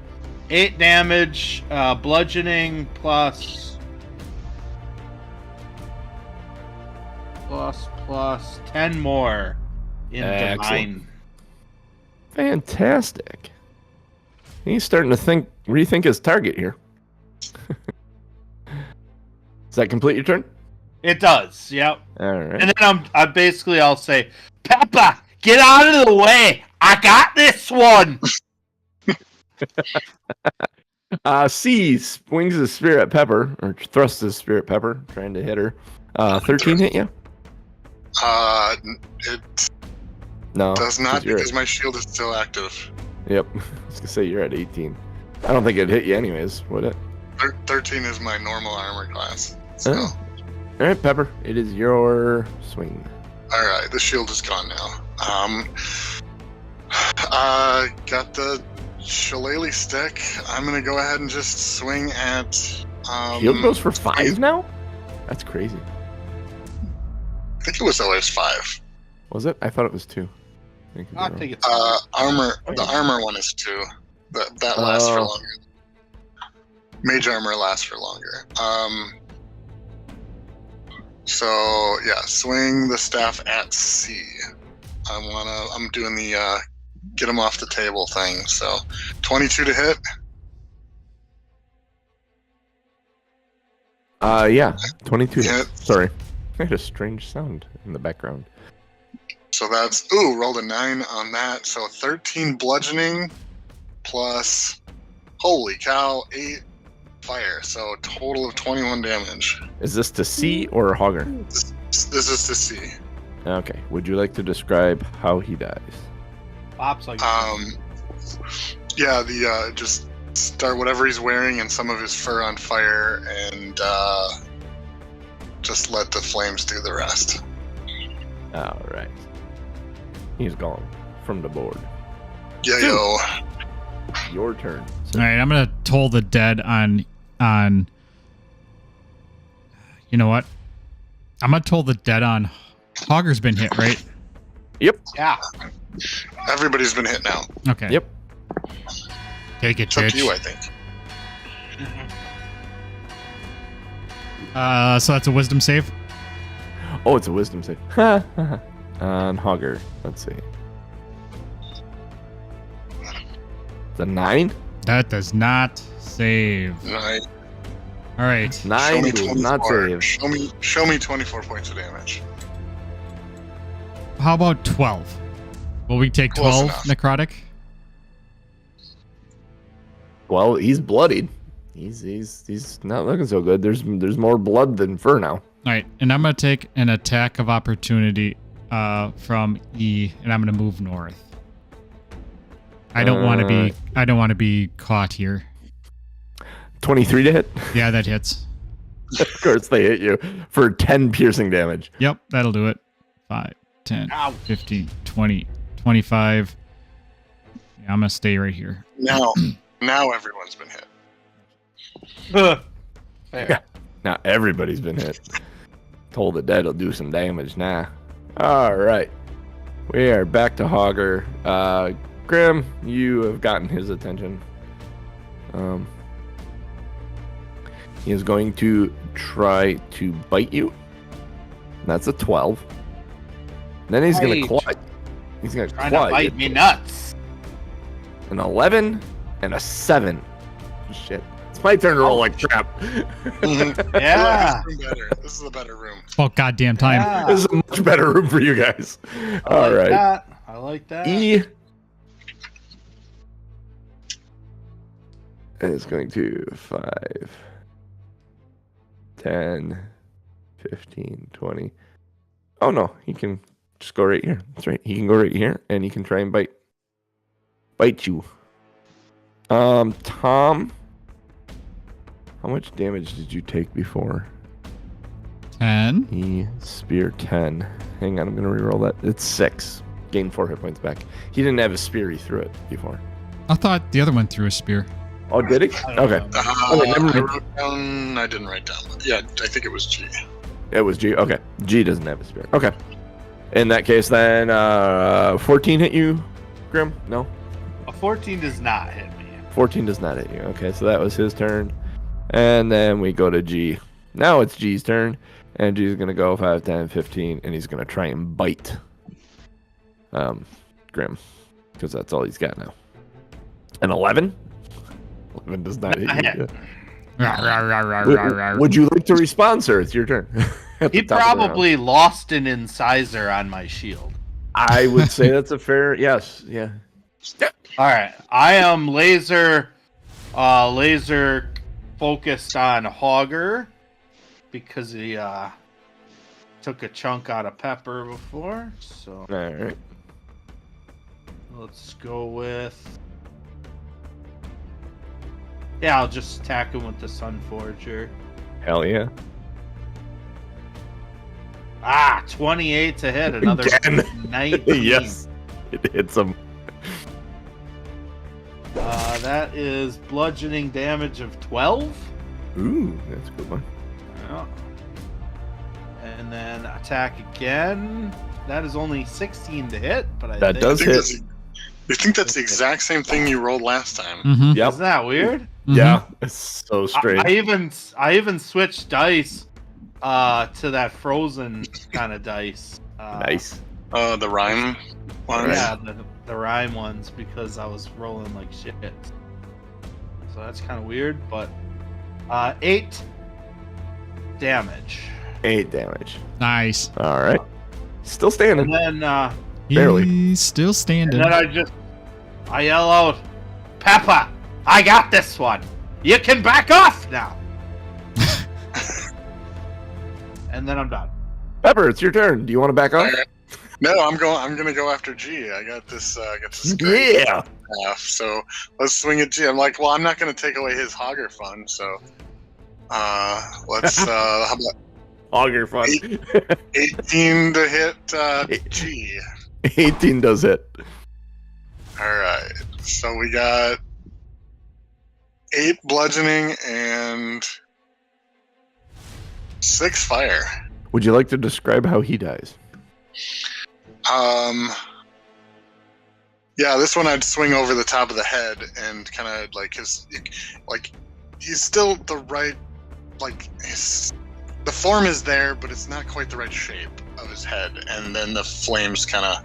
8 damage, bludgeoning plus 10 more in Excellent. Divine. Fantastic. He's starting to rethink his target here. Does that complete your turn? It does, yep. All right. And then I'll say, Peppa, get out of the way. I got this one. C swings his spear at Pepper, or thrusts his spear at Pepper, trying to hit her. 13 hit you? It No. does not you're because my shield is still active. Yep. I was going to say you're at 18. I don't think it'd hit you anyways, would it? 13 is my normal armor class. So. Oh. All right, Pepper. It is your swing. All right, the shield is gone now. Got the shillelagh stick. I'm gonna go ahead and just swing at. Shield goes for 5 now? That's crazy. I think it was always 5. Was it? I thought it was 2. I think it's Armor. The armor one is 2. That lasts for longer. Mage armor lasts for longer. So yeah, swing the staff at C. I'm doing the get him off the table thing. So 22 to hit. Yeah, 22. Yeah. Sorry. I had a strange sound in the background. So that's rolled a 9 on that. So 13 bludgeoning plus holy cow, 8 fire. So total of 21 damage. Is this to C or Hogger? This is to C. Okay. Would you like to describe how he dies? Pops like Yeah, the just start whatever he's wearing and some of his fur on fire and just let the flames do the rest. All right. He's gone from the board. Yeah, yo. Your turn. All right, I'm gonna toll the dead on. You know what? I'm gonna toll the dead on. Hogger's been hit, right? Yep. Yeah. Everybody's been hit now. Okay. Yep. Take it, It's up bitch. to you, I think. So that's a wisdom save. Oh, it's a wisdom save. On Hogger. Let's see. It's a 9? That does not save. Right. All right. Show 9 me does not 24. save. Show me 24 points of damage. How about 12? Will we take Close 12 enough. necrotic? Well, he's bloodied. He's not looking so good. There's more blood than fur now. All right, and I'm gonna take an attack of opportunity from E, and I'm gonna move north. I don't want to be caught here. 23 to hit. Yeah, that hits. Of course, they hit you for 10 piercing damage. Yep, that'll do it. 5, 10, Ow. 15, 20, 25. Yeah, I'm gonna stay right here. Now everyone's been hit. Fair. Yeah. Now everybody's been hit. Told the dead will do some damage now. All right. We are back to Hogger. Grim, you have gotten his attention. He is going to try to bite you. That's a 12. Then he's going to Right. claw. He's going to Trying claw to bite you. me nuts. An 11 and a 7. Shit. It's my turn to roll like crap. Yeah. This is a better room. About goddamn time. Yeah. This is a much better room for you guys. I All like right. that. I like that. E is going to 5, 10, 15, 20. Oh no, he can just go right here. That's right. He can go right here and he can try and bite you. Tom, how much damage did you take before? 10. He spear 10. Hang on, I'm gonna reroll that. It's 6. Gain 4 hit points back. He didn't have a spear, he threw it before. I thought the other one threw a spear. Oh, did he? I don't Okay. know. Okay, never mind. I wrote down. I didn't write down. Yeah, I think it was G. It was G. Okay. G doesn't have a spear. Okay. In that case, then 14 hit you, Grim? No? A 14 does not hit me. 14 does not hit you. Okay, so that was his turn. And then we go to G. Now it's G's turn. And G's going to go 5, 10, 15, and he's going to try and bite Grim. Because that's all he's got now. An 11? 11 does not hit you. Would you like to respond, sir? It's your turn. At He the top of the round. probably lost an incisor on my shield. I would say that's a fair yes. Yeah. All right, I am laser focused on Hogger because he took a chunk out of Pepper before. So All right. let's go with. Yeah, I'll just attack him with the Sun Forger. Hell yeah. 28 to hit. Another Again. 19. Yes. It hits him. That is bludgeoning damage of 12. Ooh, that's a good one. Yeah. And then attack again. That is only 16 to hit, but I That think, does hit. You think that's the exact same thing you rolled last time? Mm-hmm. Yep. Isn't that weird? Yeah. It's so strange. I even switched dice to that frozen kind of dice. Nice. The rhyme one. Yeah, the rhyme ones because I was rolling like shit. So that's kind of weird, but 8 damage. 8 damage. Nice. All right. Still standing. And then Barely. He's still standing. And then I yell out, Peppa, I got this one. You can back off now. And then I'm done. Pepper, it's your turn. Do you want to back off? Alright. No, I'm gonna go after G. I got this. Great Yeah. half, so let's swing at G. I'm like, well, I'm not gonna take away his Hogger fun, so let's. How about Hogger fun. 18 to hit G? 18 does hit. All right, so we got 8 bludgeoning and 6 fire. Would you like to describe how he dies? Yeah, this one I'd swing over the top of the head and kind of like he's still the right, the form is there, but it's not quite the right shape of his head, and then the flames kind of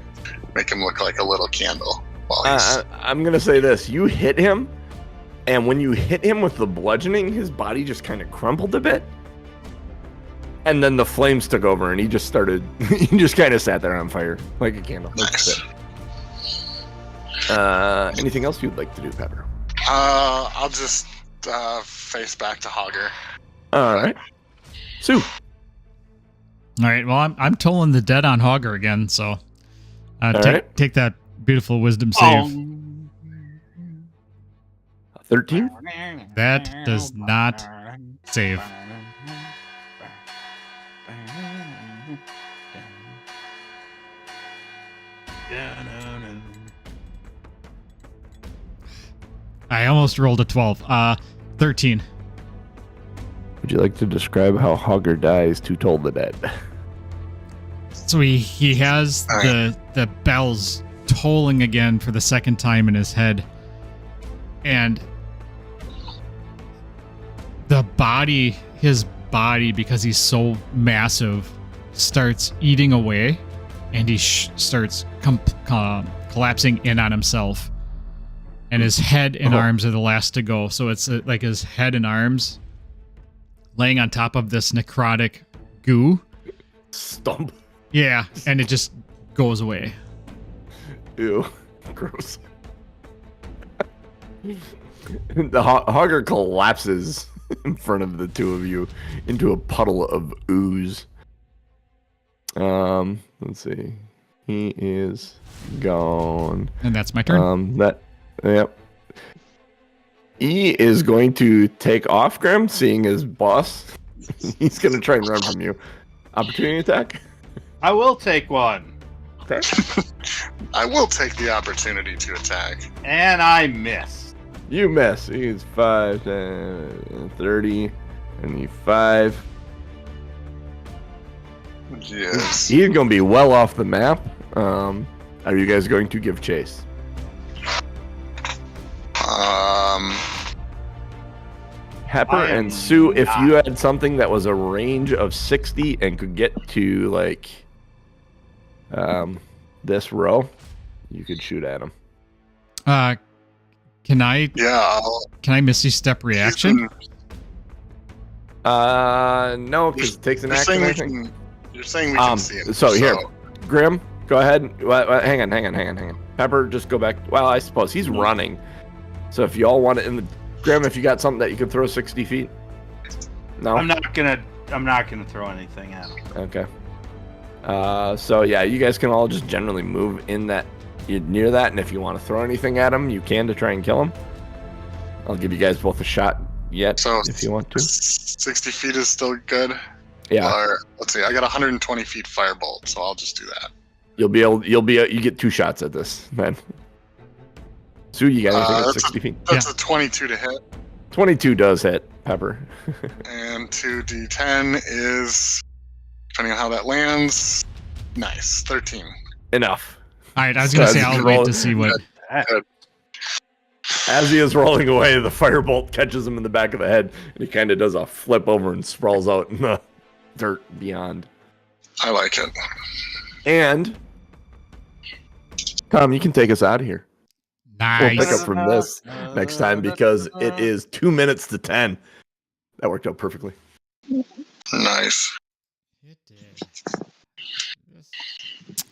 make him look like a little candle. I'm gonna say this: you hit him, and when you hit him with the bludgeoning, his body just kind of crumpled a bit, and then the flames took over, and he just started. He just kind of sat there on fire like a candle. Nice. Anything else you'd like to do, Pepper? I'll just face back to Hogger. All right, Sue. All right. Well, I'm tolling the dead on Hogger again, so take that beautiful wisdom save. 13. That does not save. I almost rolled a 12. 13. Would you like to describe how Hogger dies to toll the dead? So he has the bells tolling again for the second time in his head. And his body, because he's so massive, starts eating away, and he starts collapsing in on himself. And his head and arms are the last to go. So it's like his head and arms laying on top of this necrotic goo. Stump. Yeah, and it just goes away. Ew. Gross. The Hogger collapses in front of the two of you into a puddle of ooze. Let's see. He is gone. And that's my turn. Yep. E is going to take off, Graham, seeing his boss. He's going to try and run from you. Opportunity attack? I will take one. Okay. I will take the opportunity to attack. And I miss. You miss. He's 5, 10, 30, 25. Yes. He's going to be well off the map. Are you guys going to give chase? Pepper and Sue, if you had something that was a range of 60 and could get to like this row, you could shoot at him. Can I? Yeah. Can I Misty Step reaction? No, because it takes an action. You're saying we can see him. So here, Grim, go ahead. Hang on. Pepper, just go back. Well, I suppose he's running. So if you all want it in the Grim, if you got something that you could throw 60 feet. No, I'm not gonna throw anything at him. Okay. So yeah, you guys can all just generally move in that near that, and if you want to throw anything at him, you can to try and kill him. I'll give you guys both a shot yet, so if you want to. 60 feet is still good. Yeah. Or, let's see, I got 120 feet firebolt, so I'll just do that. You get 2 shots at this, man. Sue, you got anything at 60 feet? That's a 22 to hit. 22 does hit, Pepper. And 2d10 is, depending on how that lands, nice, 13. Enough. All right, I was going to say I'll wait to see what... Good. As he is rolling away, the firebolt catches him in the back of the head, and he kind of does a flip over and sprawls out in the dirt beyond. I like it. And, Tom, you can take us out of here. Nice. We'll pick up from this next time because it is 2 minutes to 10. That worked out perfectly. Nice. It did.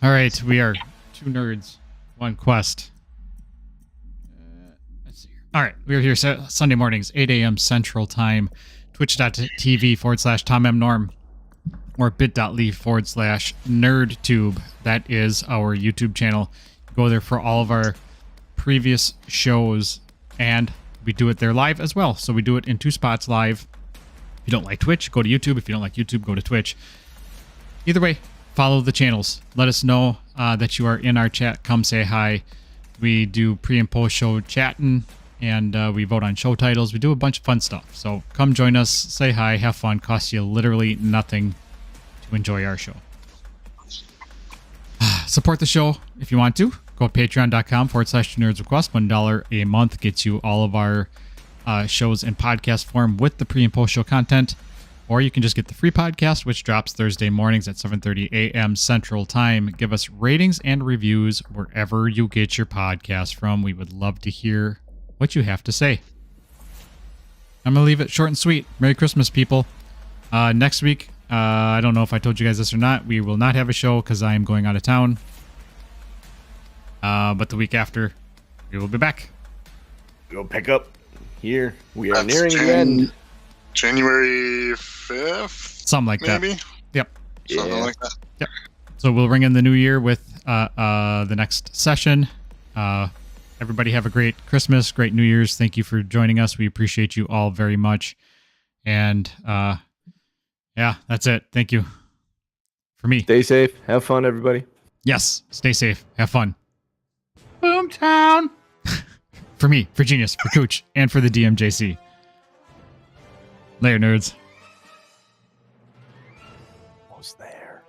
All right, we are 2 nerds, 1 quest. Let's see here. All right, we are here Sunday mornings, 8 a.m. Central Time, twitch.tv/TomMNorm or bit.ly/NerdTube. That is our YouTube channel. Go there for all of our previous shows, and we do it there live as well. So we do it in 2 spots live. If you don't like Twitch, go to YouTube. If you don't like YouTube, go to Twitch. Either way, follow the channels. Let us know that you are in our chat. Come say hi. We do pre and post show chatting and we vote on show titles. We do a bunch of fun stuff. So come join us, say hi, have fun. Costs you literally nothing to enjoy our show. Support the show if you want to. Go to patreon.com/nerdsrequest. $1 a month gets you all of our shows in podcast form with the pre and post show content. Or you can just get the free podcast, which drops Thursday mornings at 7:30 a.m. Central Time. Give us ratings and reviews wherever you get your podcast from. We would love to hear what you have to say. I'm going to leave it short and sweet. Merry Christmas, people. Next week, I don't know if I told you guys this or not. We will not have a show because I am going out of town. But the week after, we will be back. Go pick up here. We are That's nearing the end. January 5th? Something like maybe? that. Yep. Something like that. Yep. So we'll ring in the new year with the next session. Everybody have a great Christmas, great New Year's. Thank you for joining us. We appreciate you all very much. And yeah, that's it. Thank you. For me. Stay safe. Have fun, everybody. Yes. Stay safe. Have fun. Boomtown. For me, for Genius, for Cooch, and for the DMJC. Later, nerds. Almost there.